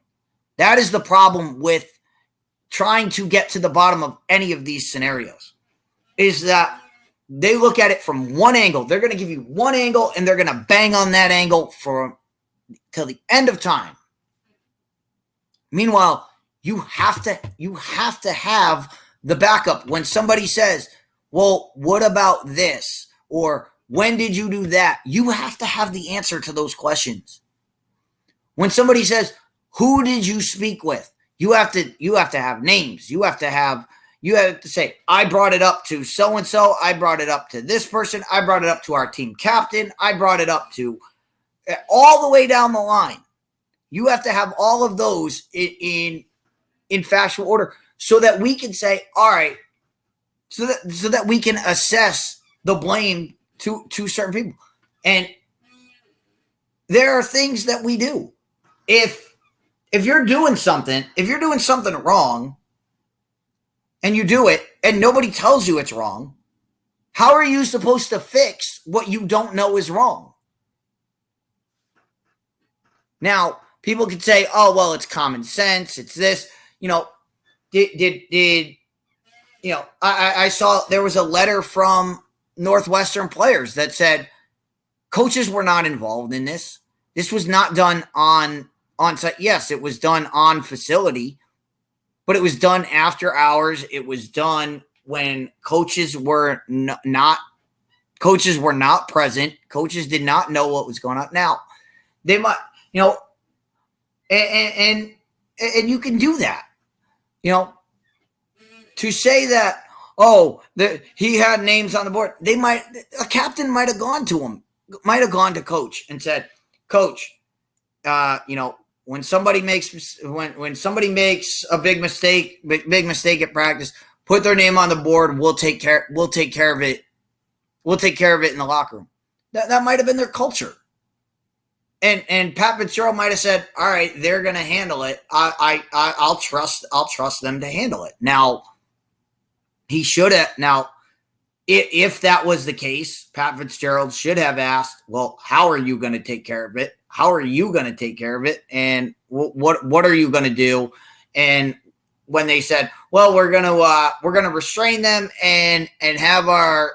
That is the problem with trying to get to the bottom of any of these scenarios, is that they look at it from one angle. They're going to give you one angle, and they're going to bang on that angle till the end of time. Meanwhile, you have to have the backup when somebody says, well, what about this? Or when did you do that? You have to have the answer to those questions. When somebody says, who did you speak with? You have to have names. You have to say, I brought it up to so-and-so. I brought it up to this person. I brought it up to our team captain. I brought it up to all the way down the line. You have to have all of those in factual order so that we can say, all right, so that we can assess the blame to certain people. And there are things that we do. If you're doing something wrong and you do it and nobody tells you it's wrong, how are you supposed to fix what you don't know is wrong? Now, people could say, oh, well, it's common sense. It's this, I saw there was a letter from Northwestern players that said coaches were not involved in this. This was not done on site. Yes, it was done on facility, but it was done after hours. It was done when coaches were not present. Coaches did not know what was going on. Now, they might, and you can do that, to say that, he had names on the board. A captain might have gone to him, might have gone to coach and said, Coach, when somebody makes a big mistake at practice, put their name on the board. We'll take care of it. We'll take care of it in the locker room. That might have been their culture. And Pat Fitzgerald might have said, all right, they're going to handle it. I'll trust them to handle it. Now, he should have. Now, if that was the case, Pat Fitzgerald should have asked, well, how are you going to take care of it? How are you going to take care of it? And what are you going to do? And when they said, well, we're going to restrain them and have our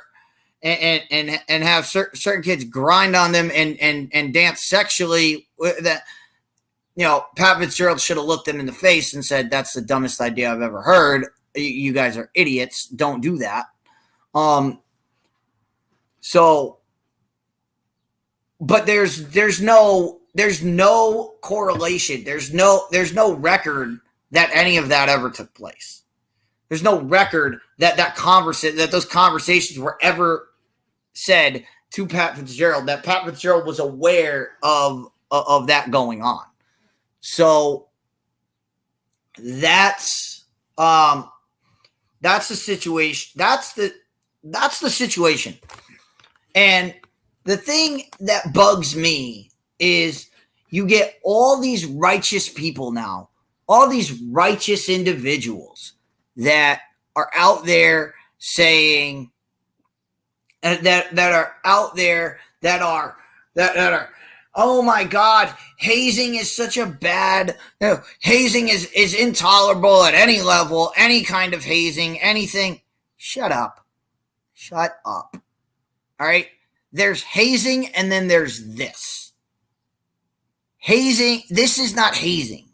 and have certain kids grind on them and dance sexually, that Pat Fitzgerald should have looked them in the face and said, that's the dumbest idea I've ever heard. You guys are idiots. Don't do that. But there's no correlation. There's no record that any of that ever took place. There's no record that those conversations were ever said to Pat Fitzgerald, that Pat Fitzgerald was aware of that going on. So that's the situation. That's the situation. And the thing that bugs me is you get all these righteous people now, all these righteous individuals that are out there saying that are out there that are oh my God, hazing is such a bad, hazing is intolerable at any level, any kind of hazing, anything. Shut up. All right. There's hazing and then there's this. Hazing, this is not hazing.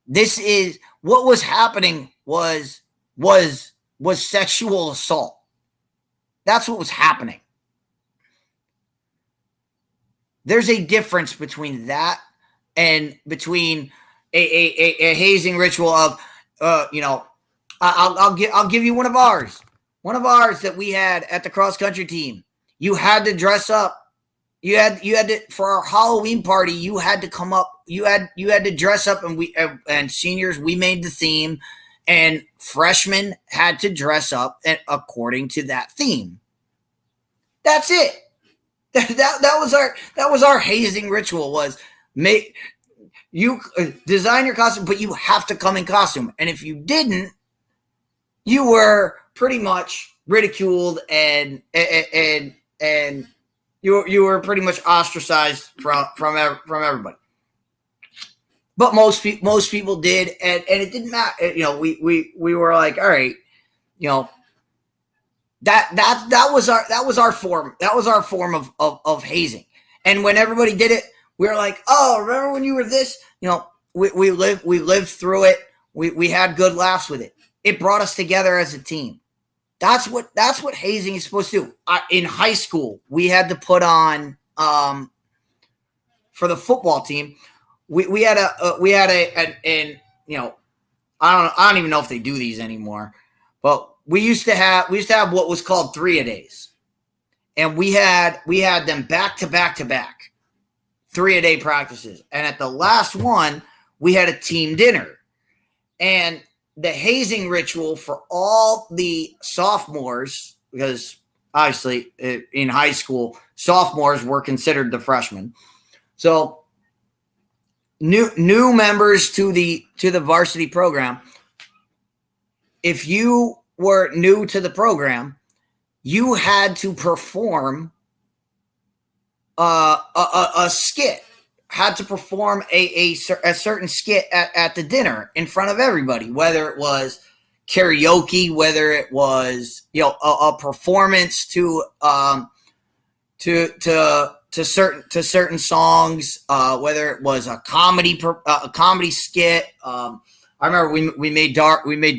This is what was happening was sexual assault. That's what was happening. There's a difference between that and between a hazing ritual of, I'll give you one of ours that we had at the cross country team. You had to dress up. You had to, for our Halloween party, you had to come up. You had to dress up, and seniors, we made the theme, and freshmen had to dress up according to that theme. That's it. That was our hazing ritual, was you design your costume, but you have to come in costume. And if you didn't, you were pretty much ridiculed and you were pretty much ostracized from everybody. but most people did, and it didn't matter. You know, we were like, all right, you know, that was our form of hazing. And when everybody did it, we were like, oh, remember when you were this? You know, we lived through it. We had good laughs with it. It brought us together as a team. That's what hazing is supposed to do. In high school, we had to put on for the football team. We had and you know, I don't even know if they do these anymore, but we used to have what was called 3-a-days, and we had them back to back 3-a-day practices, and at the last one we had a team dinner. And the hazing ritual for all the sophomores, because obviously in high school sophomores were considered the freshmen, so new members to the varsity program, if you were new to the program, you had to perform a skit, had to perform a certain skit at the dinner in front of everybody, whether it was karaoke, whether it was, you know, a performance to certain songs, whether it was a comedy skit. I remember we made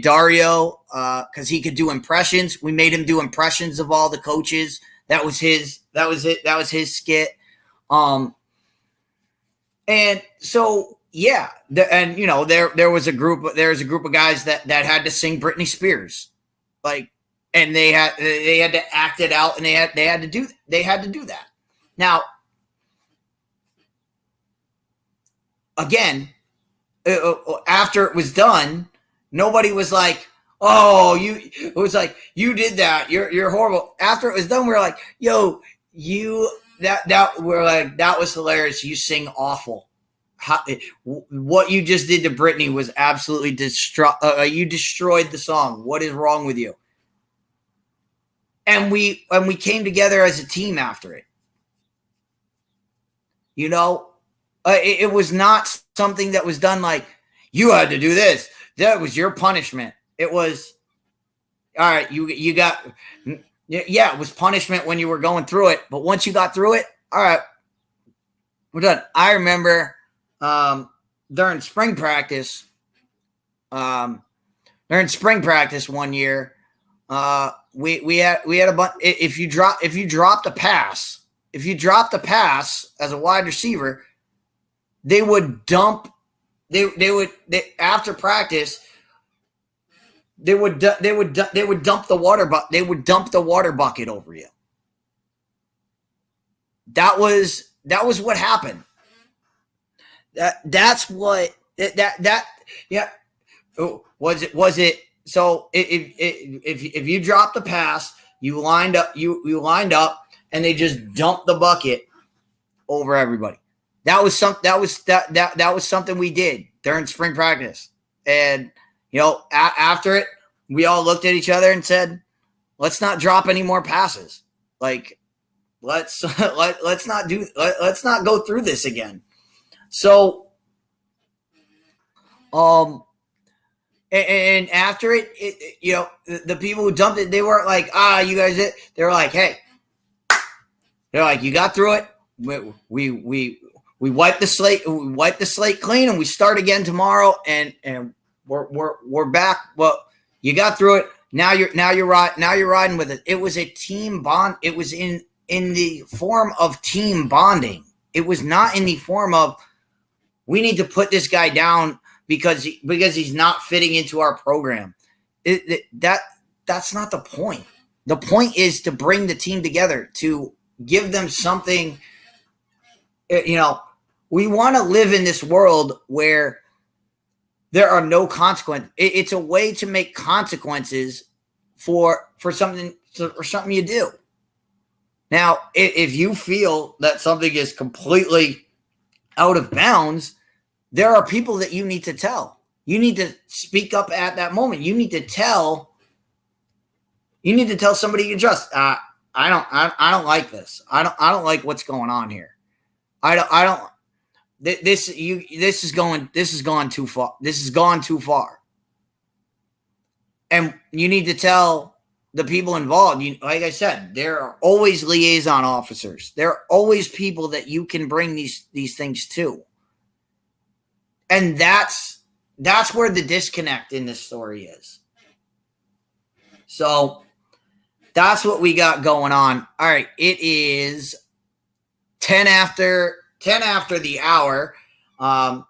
Dario because he could do impressions. We made him do impressions of all the coaches. That was his skit. And so yeah, and you know, there was a group of guys that had to sing Britney Spears, like, and they had to act it out, and they had to do that. Now, again, after it was done, nobody was like, "Oh, it was like, you did that. You're horrible." After it was done, we were like, "Yo, we're like, that was hilarious. You sing awful. What you just did to Britney was absolutely you destroyed the song. What is wrong with you?" And we came together as a team after it. You know, it was not something that was done like, you had to do this. That was your punishment. It was, all right, you got, yeah, it was punishment when you were going through it. But once you got through it, all right, we're done. I remember during spring practice one year, we had a bunch. If you dropped a pass as a wide receiver, they would dump. After practice, they would dump the water bucket over you. That was what happened. That's what that yeah. Was it? So if you dropped the pass, you lined up, and they just dumped the bucket over everybody. That was something we did during spring practice. And you know, after it, we all looked at each other and said, "Let's not drop any more passes. Like, let's not go through this again." So, and after it, you know, the people who dumped it, they weren't like, you guys did. They were like, hey, they're like, you got through it. We wipe the slate clean, and we start again tomorrow, and we're back. Well, you got through it. Now you're riding with it. It was a team bond. It was in the form of team bonding. It was not in the form of, we need to put this guy down because he's not fitting into our program. That's not the point. The point is to bring the team together, to give them something. You know, we want to live in this world where there are no consequences. It's a way to make consequences for something you do. Now, if you feel that something is completely out of bounds, there are people that you need to tell. You need to speak up at that moment. You need to tell somebody you trust. I don't like this. I don't like what's going on here. I don't This is gone too far. This has gone too far. And you need to tell the people involved, like I said, there are always liaison officers. There are always people that you can bring these things to. And that's where the disconnect in this story is. So that's what we got going on. All right, it is 10 after the hour. I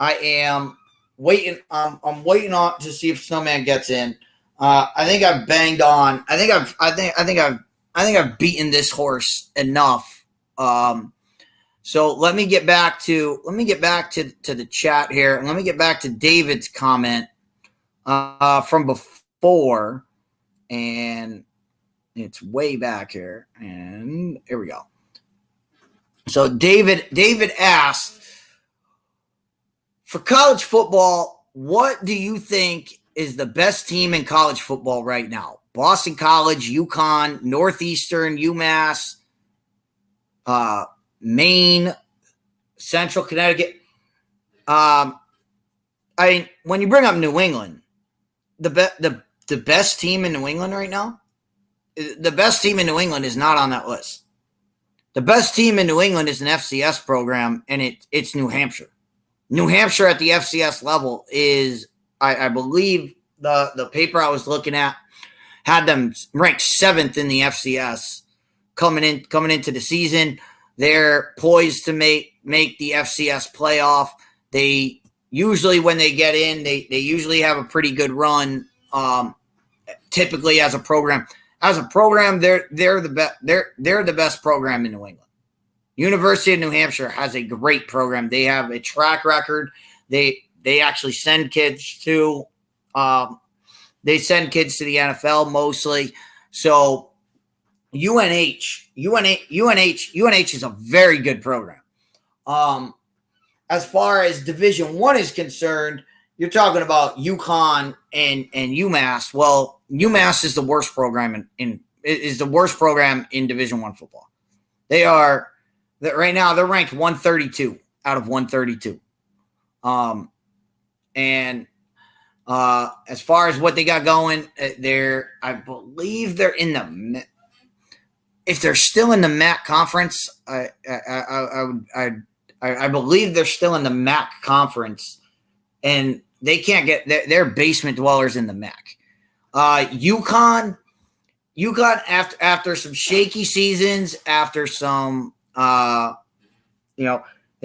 am waiting. I'm waiting on to see if Snowman gets in. I think I've banged on. I think I've beaten this horse enough. So let me get back to the chat here, and let me get back to David's comment from before, and it's way back here, and here we go. So David asked, for college football, what do you think is the best team in college football right now? Boston College, UConn, Northeastern, UMass, Maine, Central Connecticut. I mean, when you bring up New England, the best team in New England right now, the best team in New England is not on that list. The best team in New England is an FCS program, and it's New Hampshire. New Hampshire at the FCS level is, I believe, the paper I was looking at had them ranked 7th in the FCS coming into the season. They're poised to make the FCS playoff. They usually, when they get in, they usually have a pretty good run. Typically, as a program, they're the best program in New England. University of New Hampshire has a great program. They have a track record. They actually send kids to the NFL mostly. So UNH is a very good program. As far as Division I is concerned, you're talking about UConn and UMass. Well, UMass is the worst program in Division I football. Right now they're ranked 132 out of 132. As far as what they got going, I believe they're in the. If they're still in the MAC conference, I believe they're still in the MAC conference, and they can't get. They're basement dwellers in the MAC. UConn after some shaky seasons, after some, they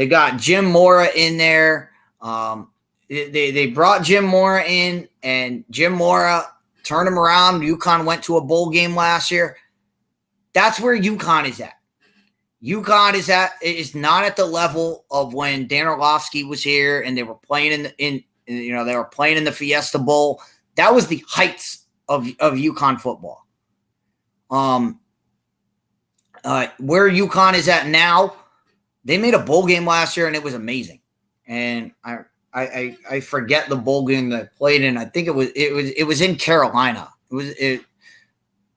got Jim Mora in there. They brought Jim Mora in, and Jim Mora turned him around. UConn went to a bowl game last year. That's where UConn is at. UConn is not at the level of when Dan Orlovsky was here and they were playing in the Fiesta Bowl. That was the heights of UConn football. Where UConn is at now, they made a bowl game last year and it was amazing. And I forget the bowl game that I played in. I think it was in Carolina.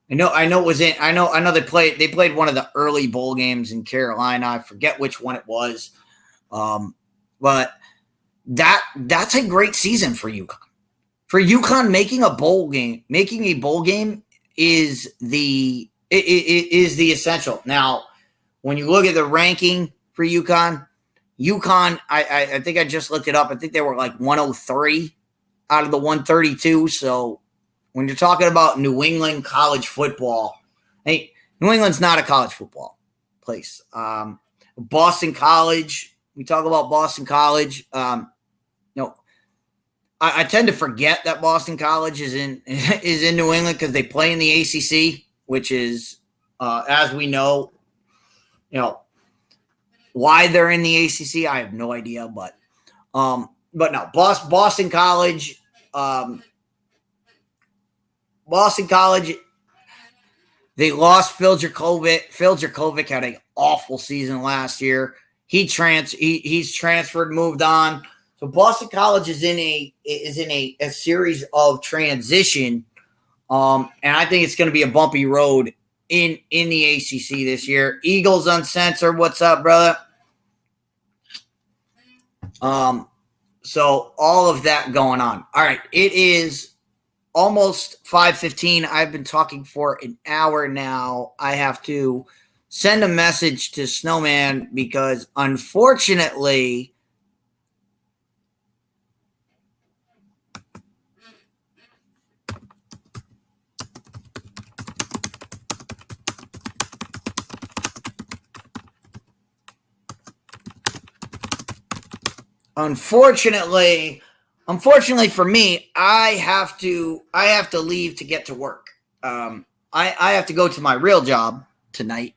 I know they played one of the early bowl games in Carolina. I forget which one it was. But that's a great season for UConn. For UConn, making a bowl game is the essential. Now, when you look at the ranking for UConn, I think I just looked it up. I think they were like 103 out of the 132. So when you're talking about New England college football, hey, New England's not a college football place. Boston College, we talk about Boston College. I tend to forget that Boston College is in New England because they play in the ACC, which is, as we know, why they're in the ACC, I have no idea. But no, Boston College. Boston College, they lost Phil Jurkovec. Phil Jurkovec had an awful season last year. He's transferred, moved on. So Boston College is in a series of transition, and I think it's going to be a bumpy road in the ACC this year. Eagles Uncensored, what's up, brother? So all of that going on. All right, it is almost 5:15. I've been talking for an hour now. I have to send a message to Snowman because unfortunately for me, I have to leave to get to work. I have to go to my real job tonight.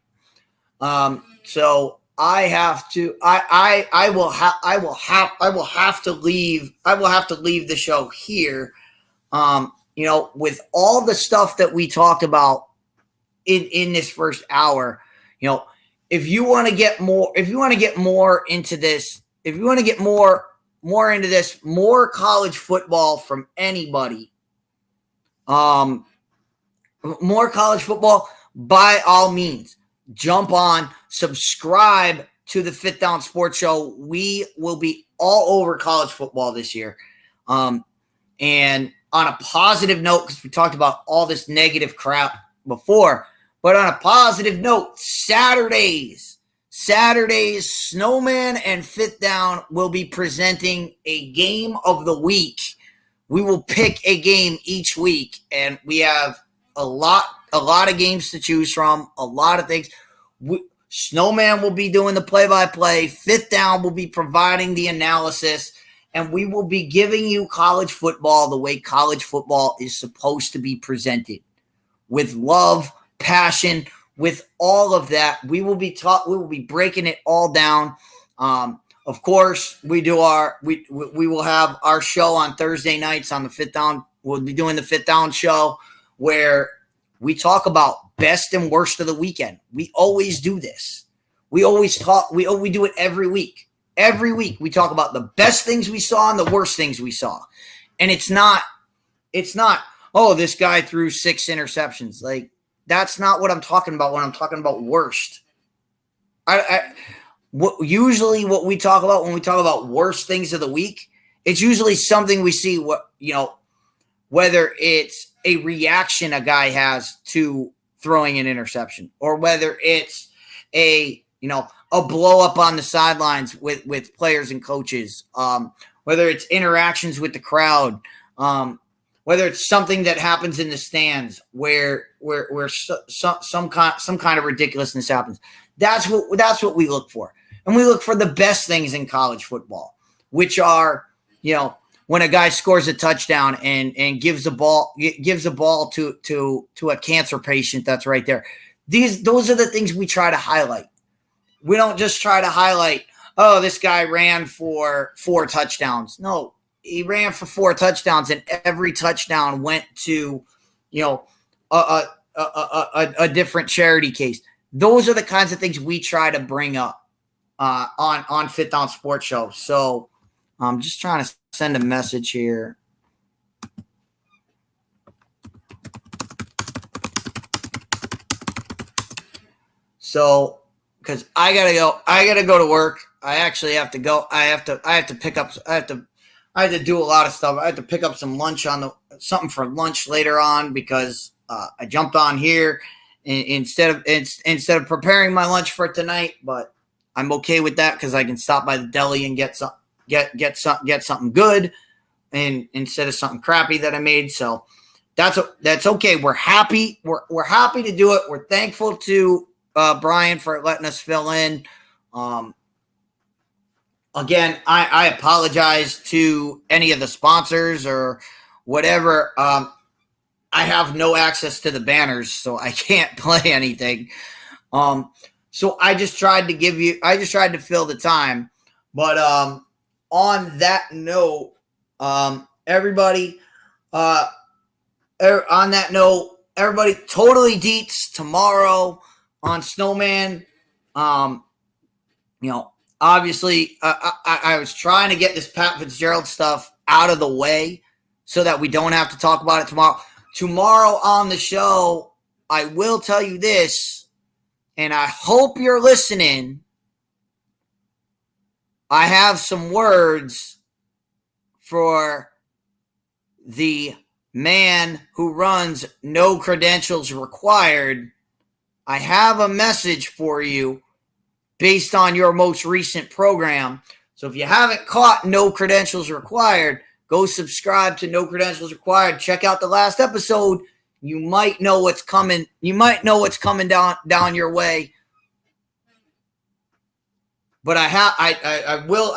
So I have to I will have to leave the show here. With all the stuff that we talked about in this first hour, if you want to get more into this, more college football from anybody, more college football, by all means, jump on, subscribe to the Fifth Down Sports Show. We will be all over college football this year. And on a positive note, because we talked about all this negative crap before, but on a positive note, Saturdays, Snowman and Fifth Down will be presenting a game of the week. We will pick a game each week, and we have a lot of games to choose from, a lot of things. Snowman will be doing the play-by-play. Fifth Down will be providing the analysis, and we will be giving you college football the way college football is supposed to be presented, with love, passion, with all of that. We will be breaking it all down. Of course, we will have our show on Thursday nights on the Fifth Down. We'll be doing the Fifth Down show, where we talk about best and worst of the weekend. We always do this. We always talk. We do it every week. Every week we talk about the best things we saw and the worst things we saw. And it's not, oh, this guy threw 6 interceptions. Like, that's not what I'm talking about when I'm talking about worst. Usually what we talk about when we talk about worst things of the week, it's usually something we see, whether it's a reaction a guy has to throwing an interception, or whether it's a blow up on the sidelines with players and coaches, whether it's interactions with the crowd, whether it's something that happens in the stands where some kind of ridiculousness happens. That's what we look for. And we look for the best things in college football, which are, when a guy scores a touchdown and gives a ball to a cancer patient that's right there. Those are the things we try to highlight. We don't just try to highlight, oh, this guy ran for 4 touchdowns. No, he ran for 4 touchdowns, and every touchdown went to, a different charity case. Those are the kinds of things we try to bring up on Fifth Down Sports Show. So I'm just trying to send a message here. So, because I gotta go to work. I actually have to go. I have to pick up. I have to do a lot of stuff. I have to pick up some lunch something for lunch later on, because I jumped on here instead of preparing my lunch for tonight. But I'm okay with that, because I can stop by the deli and get something good, and instead of something crappy that I made. So that's okay. We're happy. We're happy to do it. We're thankful to Brian for letting us fill in. Again, I apologize to any of the sponsors or whatever. I have no access to the banners, so I can't play anything. So I just tried to fill the time. But on that note, everybody, Totally Dietz tomorrow on Snowman. Obviously, I was trying to get this Pat Fitzgerald stuff out of the way so that we don't have to talk about it tomorrow. Tomorrow on the show, I will tell you this, and I hope you're listening. I have some words for the man who runs No Credentials Required. I have a message for you based on your most recent program. So if you haven't caught No Credentials Required, go subscribe to No Credentials Required. Check out the last episode. You might know what's coming. You might know what's coming down your way. But I will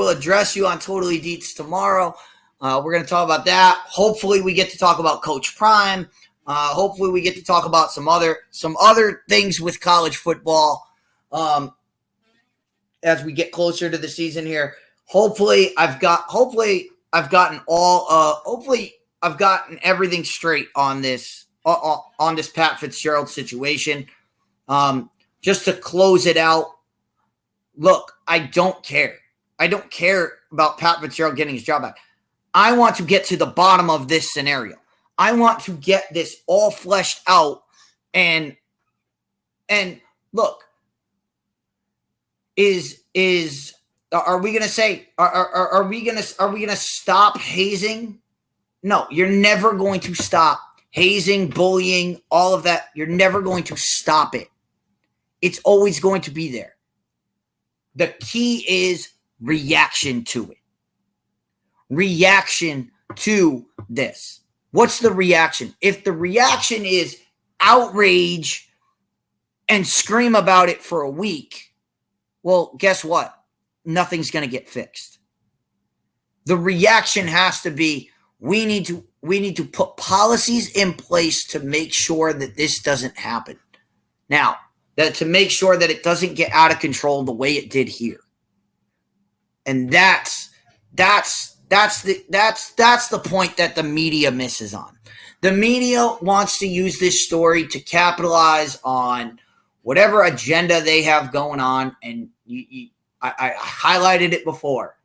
address you on Totally Dietz tomorrow. We're going to talk about that. Hopefully we get to talk about Coach Prime. Hopefully we get to talk about some other things with college football as we get closer to the season here. Hopefully I've gotten everything straight on this Pat Fitzgerald situation. Just to close it out, look, I don't care. I don't care about Pat Fitzgerald getting his job back. I want to get to the bottom of this scenario. I want to get this all fleshed out. And look, are we gonna say are we gonna stop hazing? No, you're never going to stop hazing, bullying, all of that. You're never going to stop it. It's always going to be there. The key is reaction to it. Reaction to this. What's the reaction? If the reaction is outrage and scream about it for a week, well, guess what? Nothing's going to get fixed. The reaction has to be, we need to put policies in place to make sure that this doesn't happen. Now, to make sure that it doesn't get out of control the way it did here. And that's the point that the media misses on. The media wants to use this story to capitalize on whatever agenda they have going on. And I highlighted it before.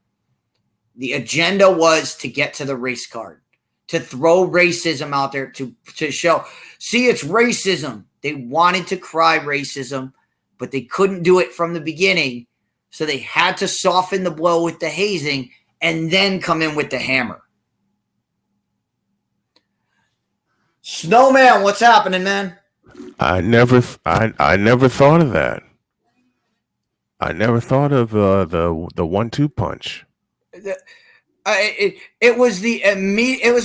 The agenda was to get to the race card, to throw racism out there, to show, see, it's racism. They wanted to cry racism, but they couldn't do it from the beginning. So they had to soften the blow with the hazing and then come in with the hammer. Snowman, what's happening, man? I never thought of that. I never thought of the 1-2 punch. It was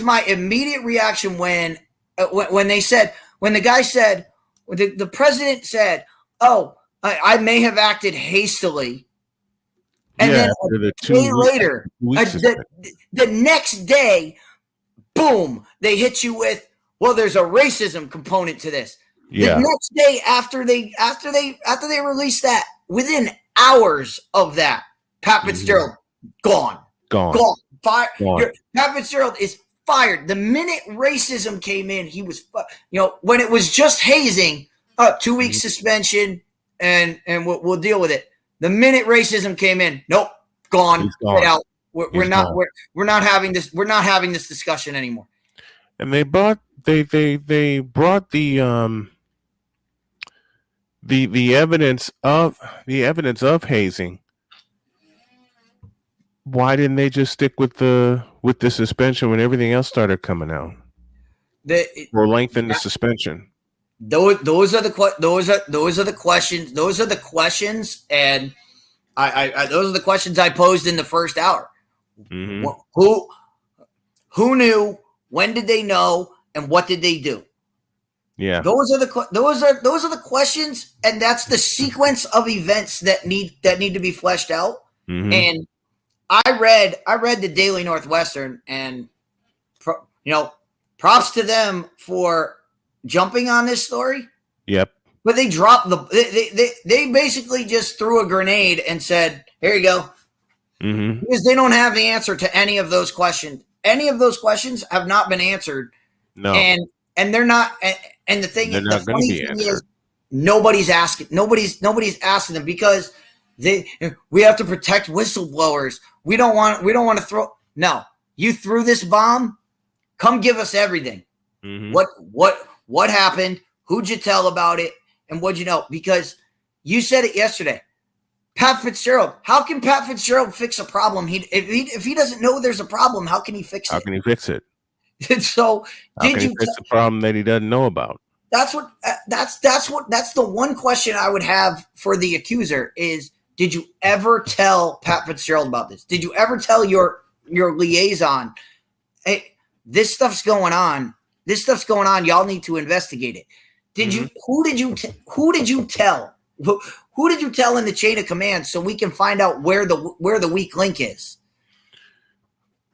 my immediate reaction when the guy said, the president said, "Oh, I may have acted hastily," and then a day later, the next day, boom, they hit you with, "Well, there's a racism component to this." Yeah. The next day after they released that, within hours of that, Pat Fitzgerald gone. Fired. Pat Fitzgerald is fired. The minute racism came in, he was, when it was just hazing, 2 weeks suspension, and we'll deal with it. The minute racism came in, nope, gone. Get out. We're not having this discussion anymore. And they brought the evidence of hazing. Why didn't they just stick with the suspension when everything else started coming out? Or lengthen the suspension. Those are the questions. Those are the questions, and those are the questions I posed in the first hour. Mm-hmm. Who knew? When did they know? And what did they do? Yeah, those are the questions, and that's the sequence of events that need to be fleshed out. Mm-hmm. And I read the Daily Northwestern, and props to them for jumping on this story. Yep. But they dropped they basically just threw a grenade and said, "Here you go," because they don't have the answer to any of those questions. Any of those questions have not been answered. No, and they're not. And the thing is, the funny thing is, nobody's asking them because we have to protect whistleblowers. We don't want to throw. No, you threw this bomb. Come give us everything. Mm-hmm. What happened? Who'd you tell about it? And what'd you know? Because you said it yesterday. Pat Fitzgerald. How can Pat Fitzgerald fix a problem? If he doesn't know there's a problem, how can he fix it? How can he fix it? So how can he fix a problem that he doesn't know about? That's the one question I would have for the accuser is, did you ever tell Pat Fitzgerald about this? Did you ever tell your liaison, hey, this stuff's going on. This stuff's going on. Y'all need to investigate it. Who did you tell? Who did you tell in the chain of command so we can find out where the weak link is?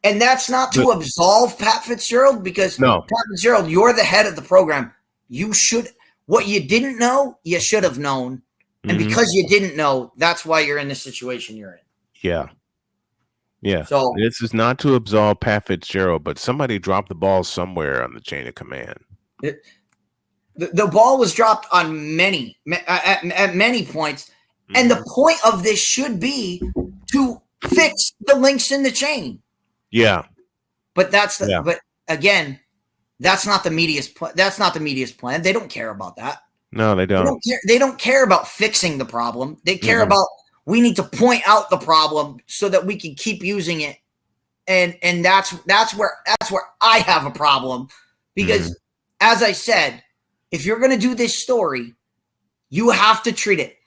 And that's not to absolve Pat Fitzgerald, because Pat Fitzgerald, you're the head of the program. You should, what you didn't know, you should have known. And because you didn't know, that's why you're in the situation you're in. Yeah. Yeah. So this is not to absolve Pat Fitzgerald, but somebody dropped the ball somewhere on the chain of command. The ball was dropped on at many points. And the point of this should be to fix the links in the chain. Yeah. But but again, that's not the media's plan. They don't care about that. No, they don't. They don't care about fixing the problem. They care about, we need to point out the problem so that we can keep using it. And that's where I have a problem, because as I said, if you're going to do this story, you have to treat it.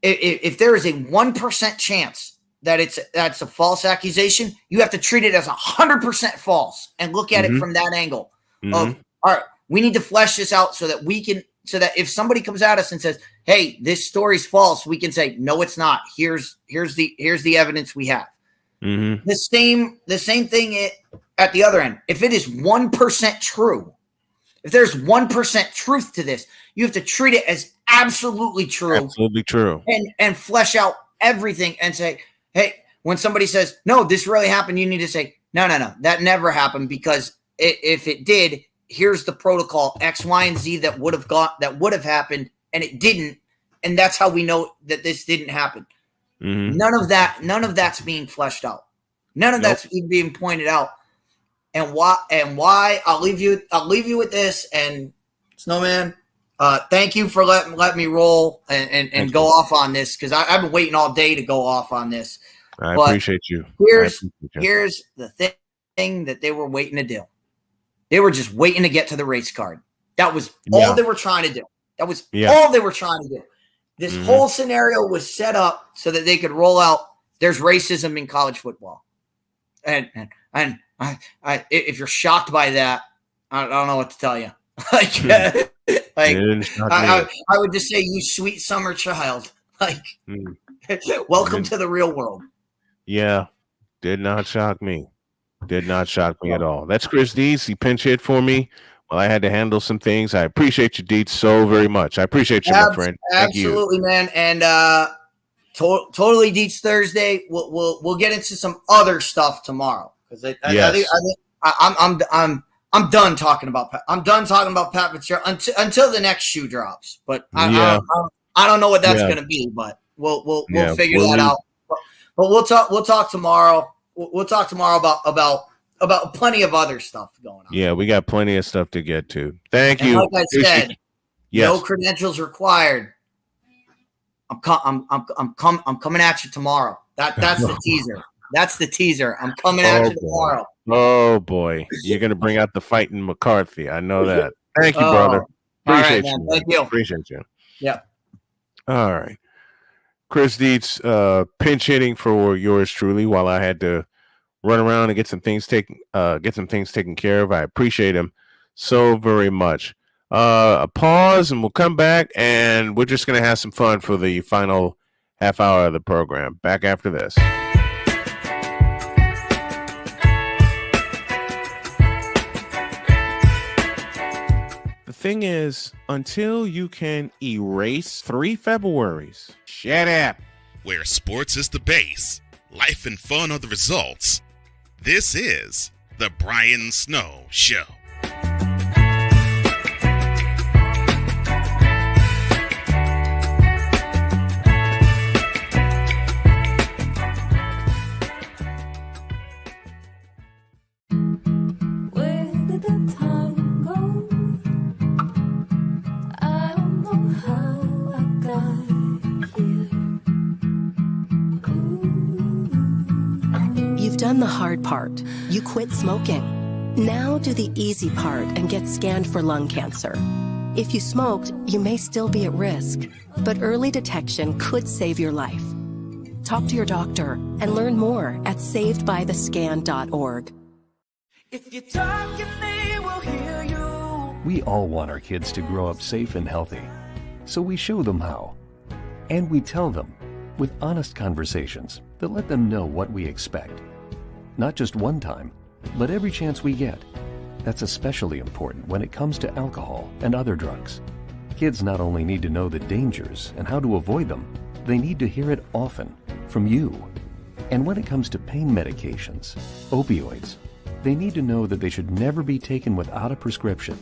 If there is a 1% chance that that's a false accusation, you have to treat it as 100% false and look at it from that angle of, all right, we need to flesh this out so that if somebody comes at us and says, hey, this story's false, we can say, no, it's not. Here's the evidence we have. The same thing at the other end. If it is 1% true, if there's 1% truth to this, you have to treat it as absolutely true. And flesh out everything and say, hey, when somebody says, no, this really happened, you need to say, no, that never happened, because if it did, here's the protocol X, Y, and Z that would have happened, and it didn't. And that's how we know that this didn't happen. None of that's being fleshed out. None of that's being pointed out. And why I'll leave you with this. And Snowman, thank you for letting me roll and go off on this, because I've been waiting all day to go off on this. I appreciate you. Here's the thing that they were waiting to do. They were just waiting to get to the race card. That was all they were trying to do. That was all they were trying to do. This whole scenario was set up so that they could roll out, there's racism in college football. And I if you're shocked by that, I don't know what to tell you. I would just say, you sweet summer child. Welcome to the real world. Yeah, did not shock me. Did not shock me at all. That's Chris Dietz. He pinch hit for me while I had to handle some things. I appreciate you, Dietz, so very much. I appreciate you, my friend. Thank absolutely, man. And totally Dietz Thursday. We'll get into some other stuff tomorrow, because I'm done talking about Pat Fitzgerald until the next shoe drops. But I don't know what that's going to be, but we'll figure that out. But we'll talk tomorrow. We'll talk tomorrow about plenty of other stuff going on. Yeah, we got plenty of stuff to get to. Thank you. Like I said, no credentials required. I'm coming at you tomorrow. That's the teaser. That's the teaser. I'm coming at you tomorrow. Oh boy, you're gonna bring out the fighting McCarthy. I know that. Thank you, brother. Appreciate you. Thank you. Appreciate you. Yeah. All right. Chris Dietz, pinch hitting for yours truly while I had to run around and get some things taken care of. I appreciate him so very much. A pause and we'll come back, and we're just going to have some fun for the final half hour of the program. Back after this. The thing is, until you can erase 3 Februaries, shut up. Where sports is the base, life and fun are the results. This is the Brian Snow Show. You've done the hard part. You quit smoking. Now do the easy part and get scanned for lung cancer. If you smoked, you may still be at risk, but early detection could save your life. Talk to your doctor and learn more at savedbythescan.org. If you talk, they will hear you. We all want our kids to grow up safe and healthy, so we show them how. And we tell them with honest conversations that let them know what we expect. Not just one time, but every chance we get. That's especially important when it comes to alcohol and other drugs. Kids not only need to know the dangers and how to avoid them, they need to hear it often from you. And when it comes to pain medications, opioids, they need to know that they should never be taken without a prescription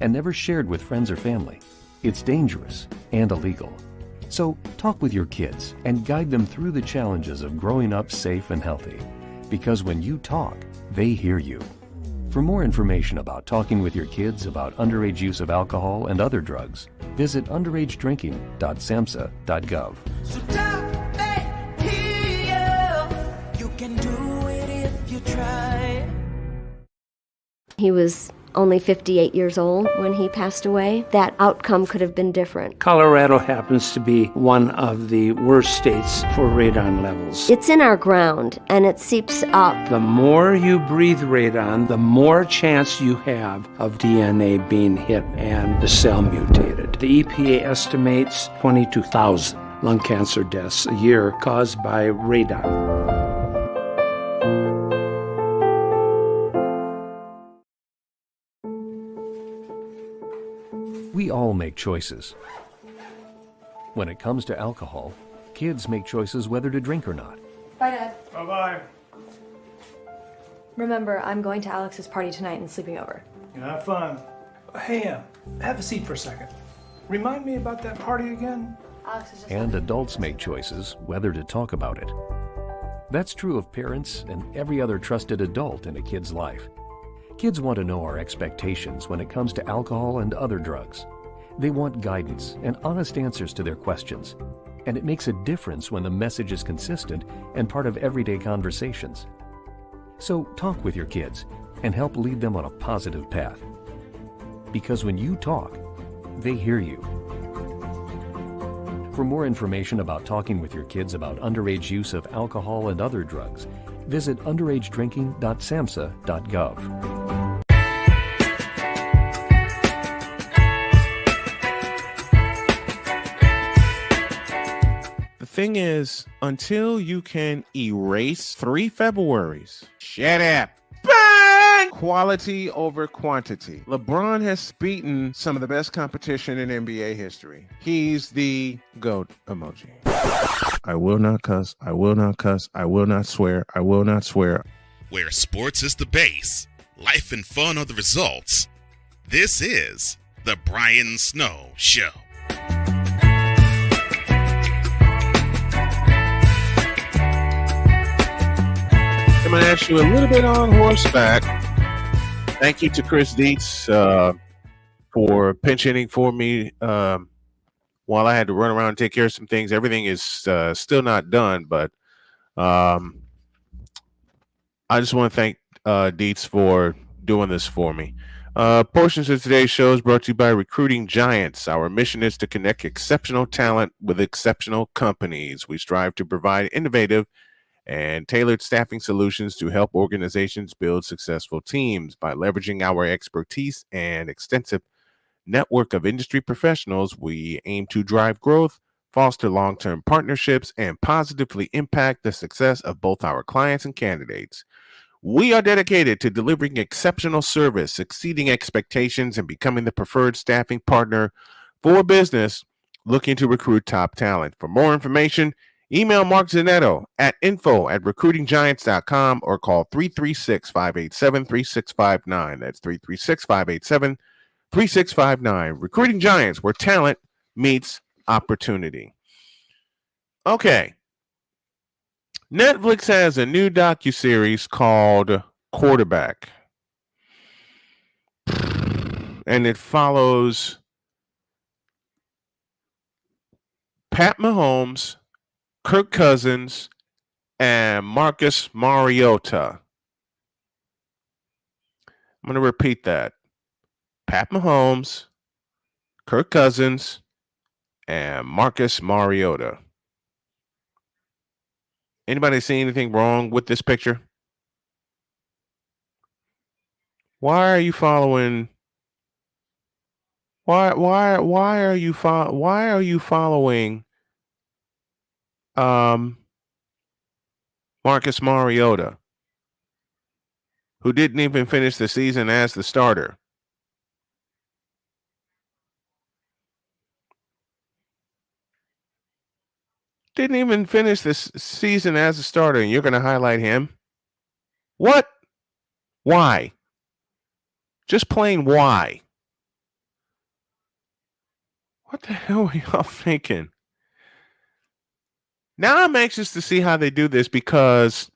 and never shared with friends or family. It's dangerous and illegal. So talk with your kids and guide them through the challenges of growing up safe and healthy. Because when you talk, they hear you. For more information about talking with your kids about underage use of alcohol and other drugs, visit underagedrinking.samhsa.gov. So talk, they hear you. You can do it if you try. He was only 58 years old when he passed away. That outcome could have been different. Colorado happens to be one of the worst states for radon levels. It's in our ground and it seeps up. The more you breathe radon, the more chance you have of DNA being hit and the cell mutated. The EPA estimates 22,000 lung cancer deaths a year caused by radon. We all make choices. When it comes to alcohol, kids make choices whether to drink or not. Bye, Dad. Bye-bye. Remember, I'm going to Alex's party tonight and sleeping over. You have fun. Hey, have a seat for a second. Remind me about that party again? Alex is just... And adults make choices whether to talk about it. That's true of parents and every other trusted adult in a kid's life. Kids want to know our expectations when it comes to alcohol and other drugs. They want guidance and honest answers to their questions. And it makes a difference when the message is consistent and part of everyday conversations. So talk with your kids and help lead them on a positive path. Because when you talk, they hear you. For more information about talking with your kids about underage use of alcohol and other drugs, visit underagedrinking.samhsa.gov. The thing is, until you can erase 3 Februaries, shut up. Bang! Quality over quantity. LeBron has beaten some of the best competition in NBA history. He's the GOAT emoji. I will not cuss. I will not cuss. I will not swear. I will not swear. Where sports is the base, life and fun are the results. This is the Brian Snow Show. I'm going to ask you a little bit on horseback. Thank you to Chris Dietz for pinch hitting for me while I had to run around and take care of some things. Everything is still not done, but I just want to thank Dietz for doing this for me. Portions of today's show is brought to you by Recruiting Giants. Our mission is to connect exceptional talent with exceptional companies. We strive to provide innovative and tailored staffing solutions to help organizations build successful teams. By leveraging our expertise and extensive network of industry professionals, we aim to drive growth, foster long-term partnerships, and positively impact the success of both our clients and candidates. We are dedicated to delivering exceptional service, exceeding expectations, and becoming the preferred staffing partner for business looking to recruit top talent. For more information, email Mark Zanetto at info@recruitinggiants.com or call 336-587-3659. That's 336-587-3659. Recruiting Giants, where talent meets opportunity. Okay. Netflix has a new docuseries called Quarterback. And it follows Pat Mahomes, Kirk Cousins, and Marcus Mariota. I'm going to repeat that. Pat Mahomes, Kirk Cousins, and Marcus Mariota. Anybody see anything wrong with this picture? Why are you following? Why are you following Marcus Mariota, who didn't even finish the season as the starter? Didn't even finish this season as a starter, and you're going to highlight him? What? Why? Just plain why? What the hell are y'all thinking? Now I'm anxious to see how they do this because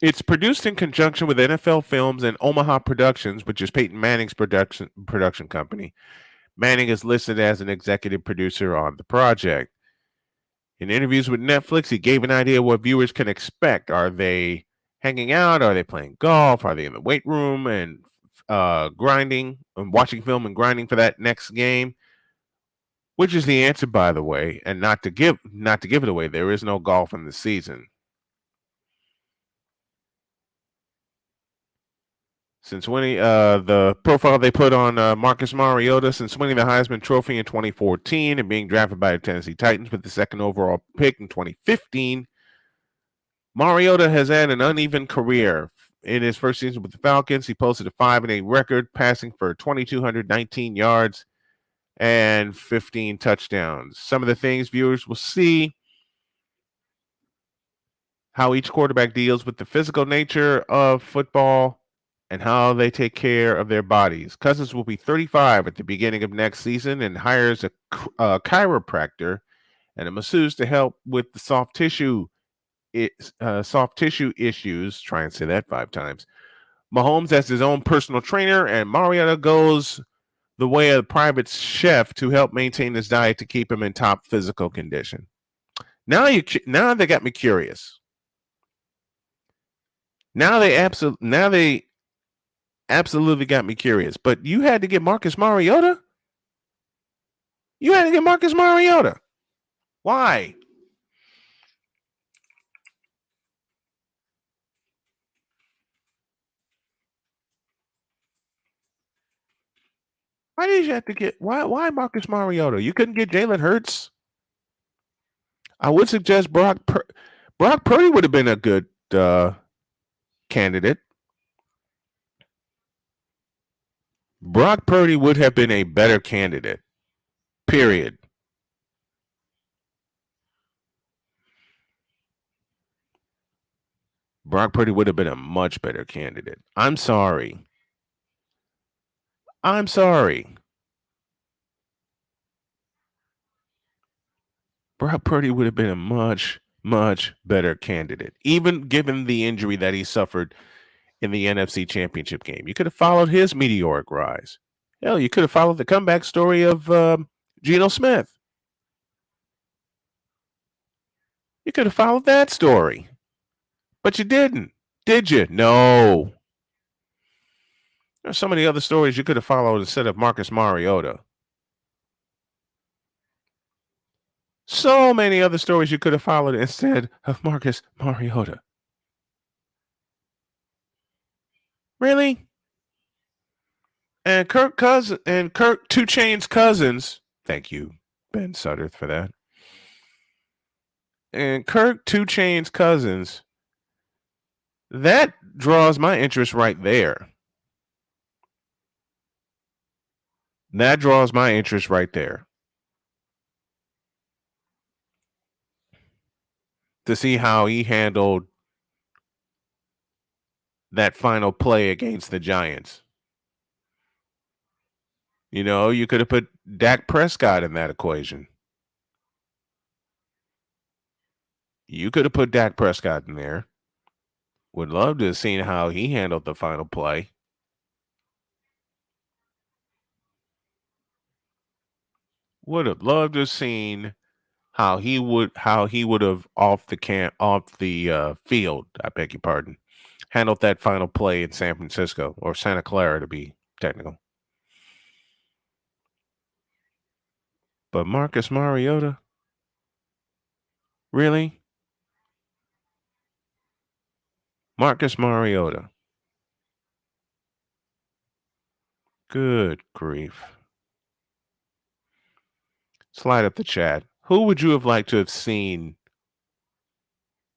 it's produced in conjunction with NFL Films and Omaha Productions, which is Peyton Manning's production company. Manning is listed as an executive producer on the project. In interviews with Netflix, he gave an idea of what viewers can expect. Are they hanging out? Are they playing golf? Are they in the weight room and grinding and watching film and grinding for that next game? Which is the answer, by the way, and not to give it away. There is no golf in the season. Since winning the profile they put on Marcus Mariota, since winning the Heisman Trophy in 2014 and being drafted by the Tennessee Titans with the second overall pick in 2015, Mariota has had an uneven career. In his first season with the Falcons, he posted a 5-8 record, passing for 2,219 yards and 15 touchdowns. Some of the things viewers will see: how each quarterback deals with the physical nature of football and how they take care of their bodies. Cousins will be 35 at the beginning of next season and hires a chiropractor and a masseuse to help with the soft tissue issues. Try and say that 5 times. Mahomes has his own personal trainer, and Mariota goes the way of a private chef to help maintain his diet to keep him in top physical condition. Now they got me curious. Now they absolutely got me curious. But you had to get Marcus Mariota? You had to get Marcus Mariota. Why? Why did you have to get why Marcus Mariota? You couldn't get Jalen Hurts? I would suggest Brock Purdy would have been a good candidate. Brock Purdy would have been a better candidate. Period. Brock Purdy would have been a much better candidate. I'm sorry. Brock Purdy would have been a much, much better candidate, even given the injury that he suffered in the NFC Championship game. You could have followed his meteoric rise. Hell, you could have followed the comeback story of Geno Smith. You could have followed that story. But you didn't, did you? No. There's so many other stories you could have followed instead of Marcus Mariota. So many other stories you could have followed instead of Marcus Mariota. Really? And Kirk 2 Chainz Cousins. Thank you, Ben Sutter, for that. And Kirk 2 Chainz Cousins. That draws my interest right there. That draws my interest right there. To see how he handled that final play against the Giants. You know, you could have put Dak Prescott in that equation. You could have put Dak Prescott in there. Would love to have seen how he handled the final play. Would have loved to have seen how he would have off the field, I beg your pardon, handled that final play in San Francisco, or Santa Clara to be technical. But Marcus Mariota? Really? Marcus Mariota. Good grief. Slide up the chat. Who would you have liked to have seen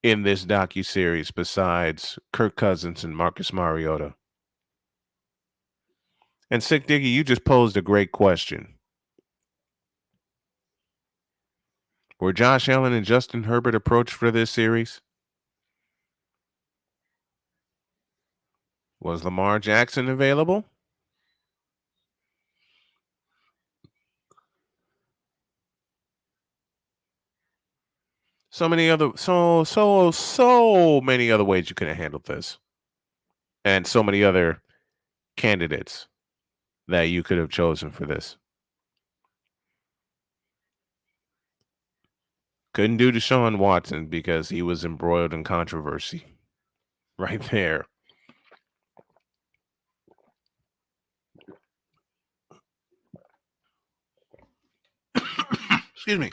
in this docuseries besides Kirk Cousins and Marcus Mariota? And Sick Diggy, you just posed a great question. Were Josh Allen and Justin Herbert approached for this series? Was Lamar Jackson available? So many other many other ways you could have handled this. And so many other candidates that you could have chosen for this. Couldn't do Deshaun Watson because he was embroiled in controversy. Right there. Excuse me.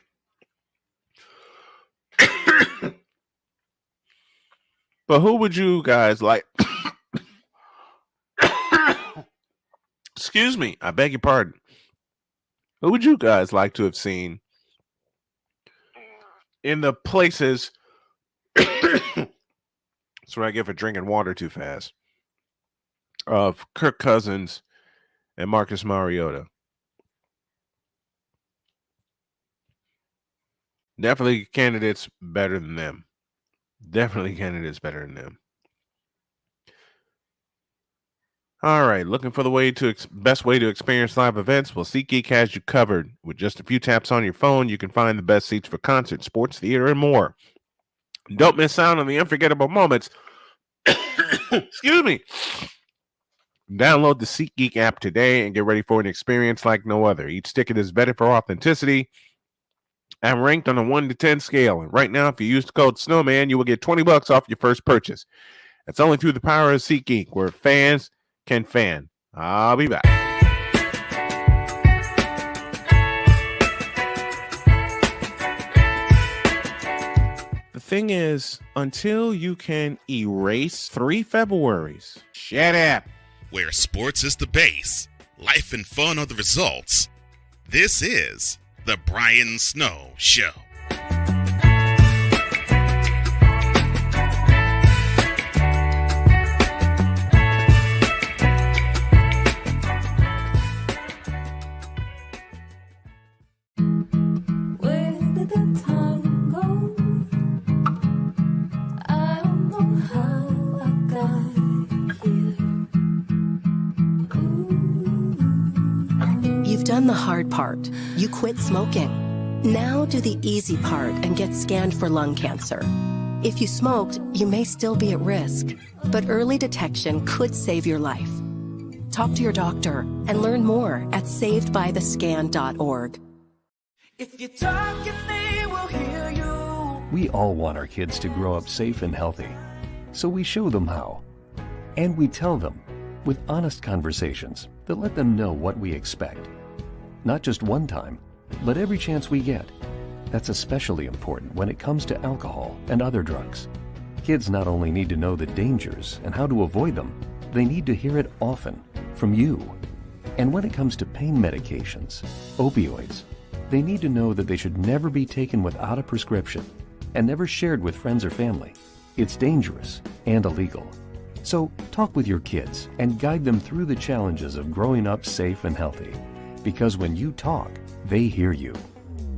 But who would you guys like? Excuse me. I beg your pardon. Who would you guys like to have seen in the places? That's what I get for drinking water too fast. Of Kirk Cousins and Marcus Mariota. Definitely candidates better than them. Definitely candidates better than them. All right, looking for the best way to experience live events? Well, SeatGeek has you covered. With just a few taps on your phone, you can find the best seats for concerts, sports, theater, and more. Don't miss out on the unforgettable moments. Excuse me. Download the SeatGeek app today and get ready for an experience like no other. Each ticket is vetted for authenticity and ranked on a 1 to 10 scale. And right now, if you use the code Snowman, you will get $20 off your first purchase. That's only through the power of SeatGeek, where fans can fan. I'll be back. The thing is, until you can erase 3 Februaries, shut up. Where sports is the base, life and fun are the results. This is The Brian Snow Show. You've done the hard part. You quit smoking. Now do the easy part and get scanned for lung cancer. If you smoked, you may still be at risk, but early detection could save your life. Talk to your doctor and learn more at savedbythescan.org. If you talk and they will hear you. We all want our kids to grow up safe and healthy, so we show them how. And we tell them with honest conversations that let them know what we expect. Not just one time, but every chance we get. That's especially important when it comes to alcohol and other drugs. Kids not only need to know the dangers and how to avoid them, they need to hear it often from you. And when it comes to pain medications, opioids, they need to know that they should never be taken without a prescription and never shared with friends or family. It's dangerous and illegal. So talk with your kids and guide them through the challenges of growing up safe and healthy. Because when you talk, they hear you.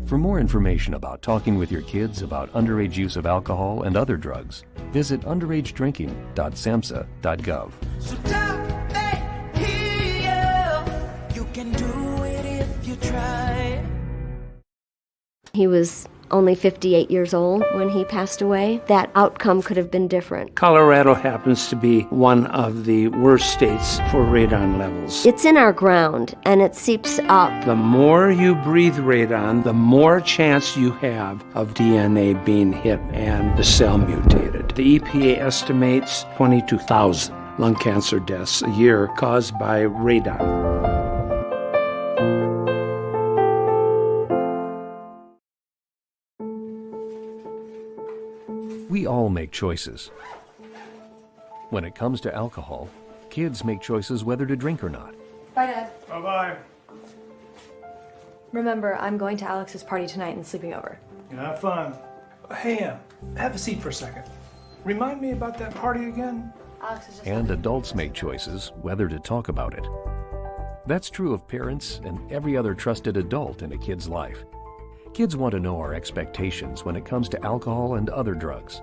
For more information about talking with your kids about underage use of alcohol and other drugs, visit underagedrinking.samhsa.gov. So talk, they hear you. You can do it if you try. He was only 58 years old when he passed away, that outcome could have been different. Colorado happens to be one of the worst states for radon levels. It's in our ground, and it seeps up. The more you breathe radon, the more chance you have of DNA being hit and the cell mutated. The EPA estimates 22,000 lung cancer deaths a year caused by radon. We all make choices. When it comes to alcohol, kids make choices whether to drink or not. Bye, Dad. Bye-bye. Remember, I'm going to Alex's party tonight and sleeping over. Have fun. Hey, have a seat for a second. Remind me about that party again? Alex is just... And adults make choices whether to talk about it. That's true of parents and every other trusted adult in a kid's life. Kids want to know our expectations when it comes to alcohol and other drugs.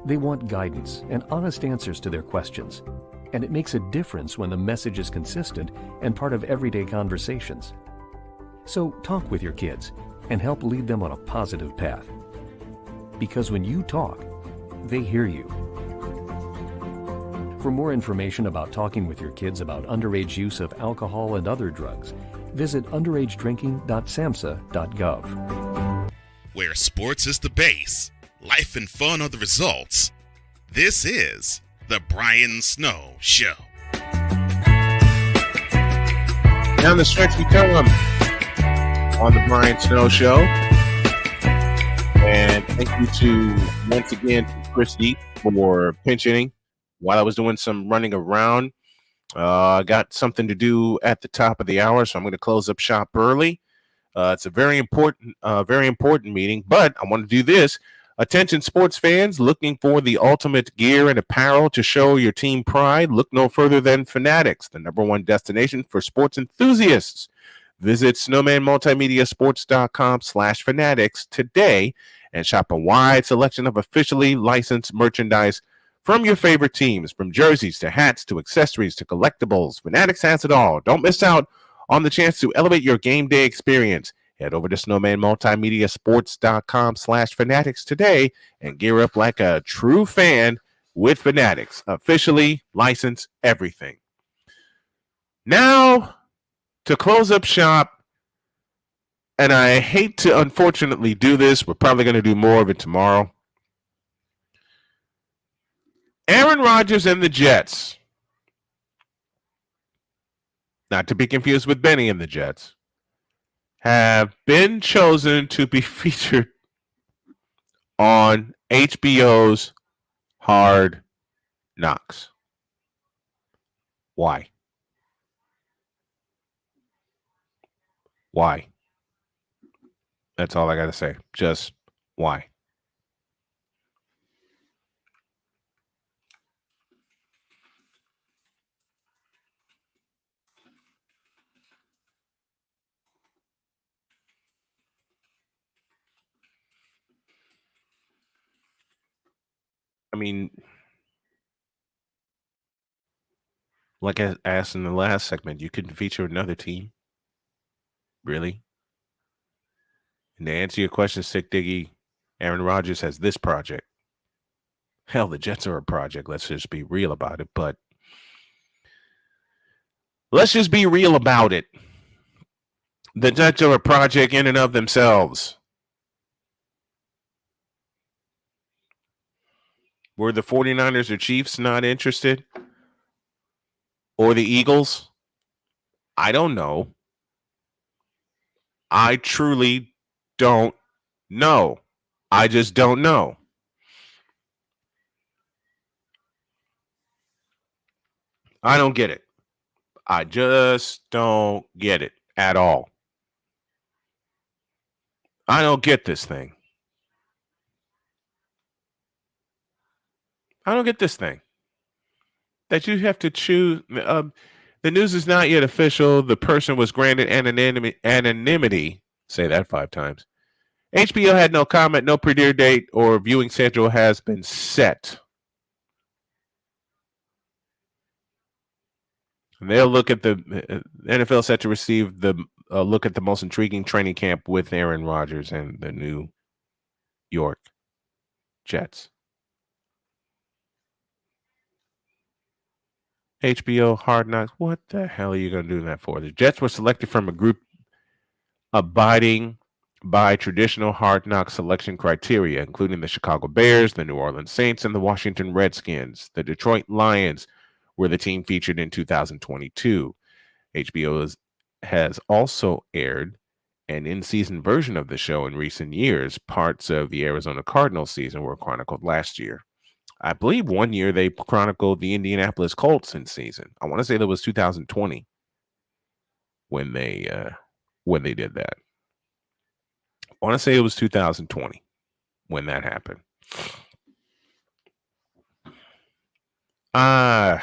They want guidance and honest answers to their questions. And it makes a difference when the message is consistent and part of everyday conversations. So talk with your kids and help lead them on a positive path. Because when you talk, they hear you. For more information about talking with your kids about underage use of alcohol and other drugs, visit underagedrinking.samhsa.gov. Where sports is the base, life and fun are the results. This is the Brian Snow Show. Down the stretch we come on the Brian Snow Show. And thank you to, once again, to Chris Dietz for pinch hitting while I was doing some running around. I got something to do at the top of the hour, so I'm going to close up shop early. It's a very important meeting, but I want to do this. Attention sports fans looking for the ultimate gear and apparel to show your team pride. Look no further than Fanatics, the #1 destination for sports enthusiasts. Visit snowmanmultimediasports.com/fanatics today and shop a wide selection of officially licensed merchandise from your favorite teams, from jerseys to hats to accessories to collectibles. Fanatics has it all. Don't miss out on the chance to elevate your game day experience. Head over to snowmanmultimediasports.com/fanatics today and gear up like a true fan with Fanatics. Officially licensed everything. Now, to close up shop, and I hate to unfortunately do this, we're probably going to do more of it tomorrow. Aaron Rodgers and the Jets, not to be confused with Benny and the Jets, have been chosen to be featured on HBO's Hard Knocks. Why? Why? That's all I got to say. Just why? I mean, like I asked in the last segment, you couldn't feature another team? Really? And to answer your question, Sick Diggy, Aaron Rodgers has this project. Hell, the Jets are a project. Let's just be real about it. But let's just be real about it. The Jets are a project in and of themselves. Were the 49ers or Chiefs not interested? Or the Eagles? I don't know. I truly don't know. I just don't know. I don't get it. I just don't get it at all. I don't get this thing. I don't get this thing. That you have to choose. The news is not yet official. The person was granted anonymity. Say that 5 times. HBO had no comment, no premiere date, or viewing schedule has been set. And they'll look at the NFL set to receive the look at the most intriguing training camp with Aaron Rodgers and the new York Jets. HBO Hard Knocks. What the hell are you going to do that for? The Jets were selected from a group abiding by traditional Hard Knock selection criteria, including the Chicago Bears, the New Orleans Saints, and the Washington Redskins. The Detroit Lions were the team featured in 2022. HBO has also aired an in-season version of the show in recent years. Parts of the Arizona Cardinals season were chronicled last year. I believe one year they chronicled the Indianapolis Colts in season. I want to say that was 2020 when they did that. I want to say it was 2020 when that happened. They're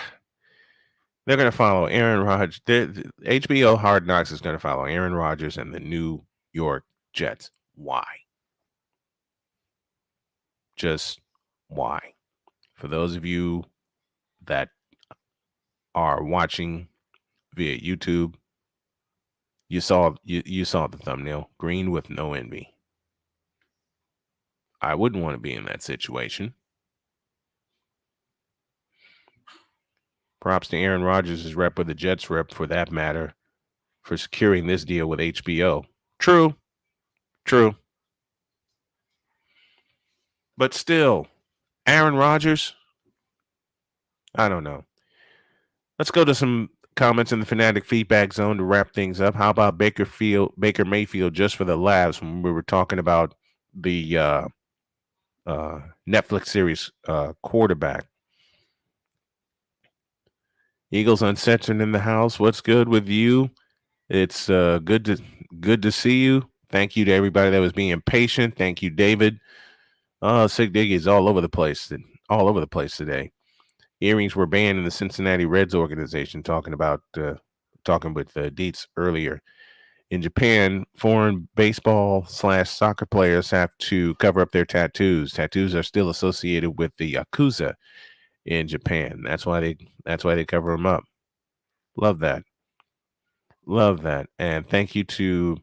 going to follow Aaron Rodgers. HBO Hard Knocks is going to follow Aaron Rodgers and the New York Jets. Why? Just why? For those of you that are watching via YouTube, you saw the thumbnail. Green with no envy. I wouldn't want to be in that situation. Props to Aaron Rodgers' rep or the Jets rep, for that matter, for securing this deal with HBO. True. But still, Aaron Rodgers, I don't know. Let's go to some comments in the Fanatic feedback zone to wrap things up. How about Baker Mayfield, just for the laughs, when we were talking about the Netflix series quarterback? Eagles Uncensored in the house. What's good with you? It's good to see you. Thank you to everybody that was being patient. Thank you, David. Sig Diggy is all over the place today. Earrings were banned in the Cincinnati Reds organization. Talking with Dietz earlier. In Japan, foreign baseball/soccer players have to cover up their tattoos. Tattoos are still associated with the Yakuza in Japan. That's why they cover them up. Love that. And thank you to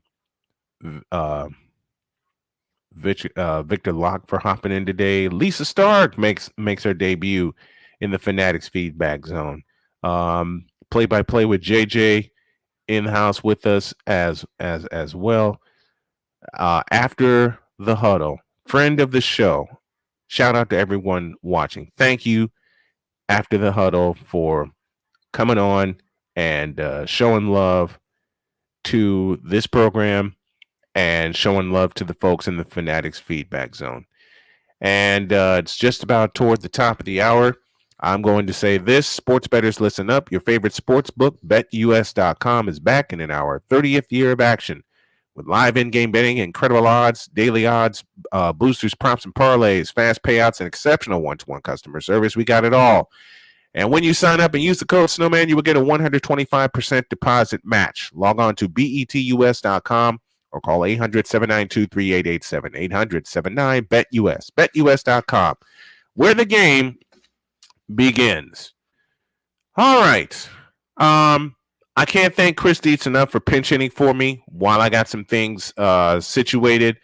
Victor Locke for hopping in today. Lisa Stark makes her debut in the Fanatics feedback zone. Play-by-play with JJ in the house with us as well. After the huddle, friend of the show. Shout out to everyone watching. Thank you, After the Huddle, for coming on and showing love to this program and showing love to the folks in the Fanatics feedback zone. And it's just about toward the top of the hour. I'm going to say this: sports bettors, listen up. Your favorite sports book, BetUS.com, is back in our 30th year of action with live in-game betting, incredible odds, daily odds, boosters, props, and parlays, fast payouts, and exceptional one-to-one customer service. We got it all. And when you sign up and use the code Snowman, you will get a 125% deposit match. Log on to BETUS.com or call 800-792-3887, 800-79-BETUS, BetUS.com, where the game begins. All right. I can't thank Chris Dietz enough for pinch hitting for me while I got some things situated.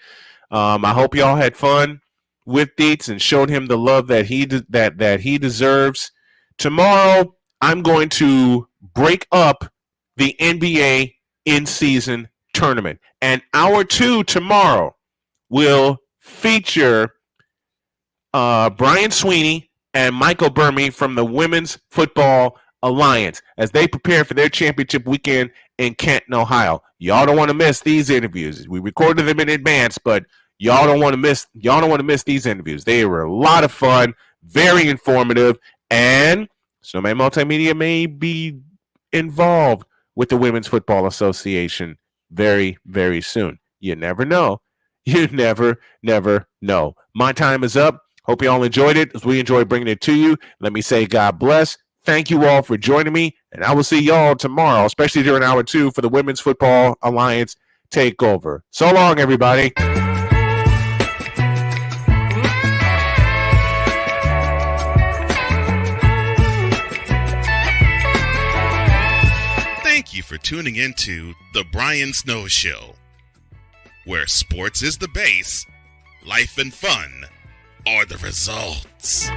I hope y'all had fun with Dietz and showed him the love that he deserves. Tomorrow, I'm going to break up the NBA in-season tournament. And hour 2 tomorrow will feature Brian Sweeney and Michael Burmy from the Women's Football Alliance as they prepare for their championship weekend in Canton, Ohio. Y'all don't want to miss these interviews. We recorded them in advance, but y'all don't want to miss these interviews. They were a lot of fun, very informative, and Snowman Multimedia may be involved with the Women's Football Association very, very soon. You never know. You never know. My time is up. Hope you all enjoyed it as we enjoyed bringing it to you. Let me say God bless. Thank you all for joining me, and I will see y'all tomorrow, especially during hour 2 for the Women's Football Alliance takeover. So long, everybody. Thank you for tuning into The Brian Snow Show, where sports is the base, life and fun are the results.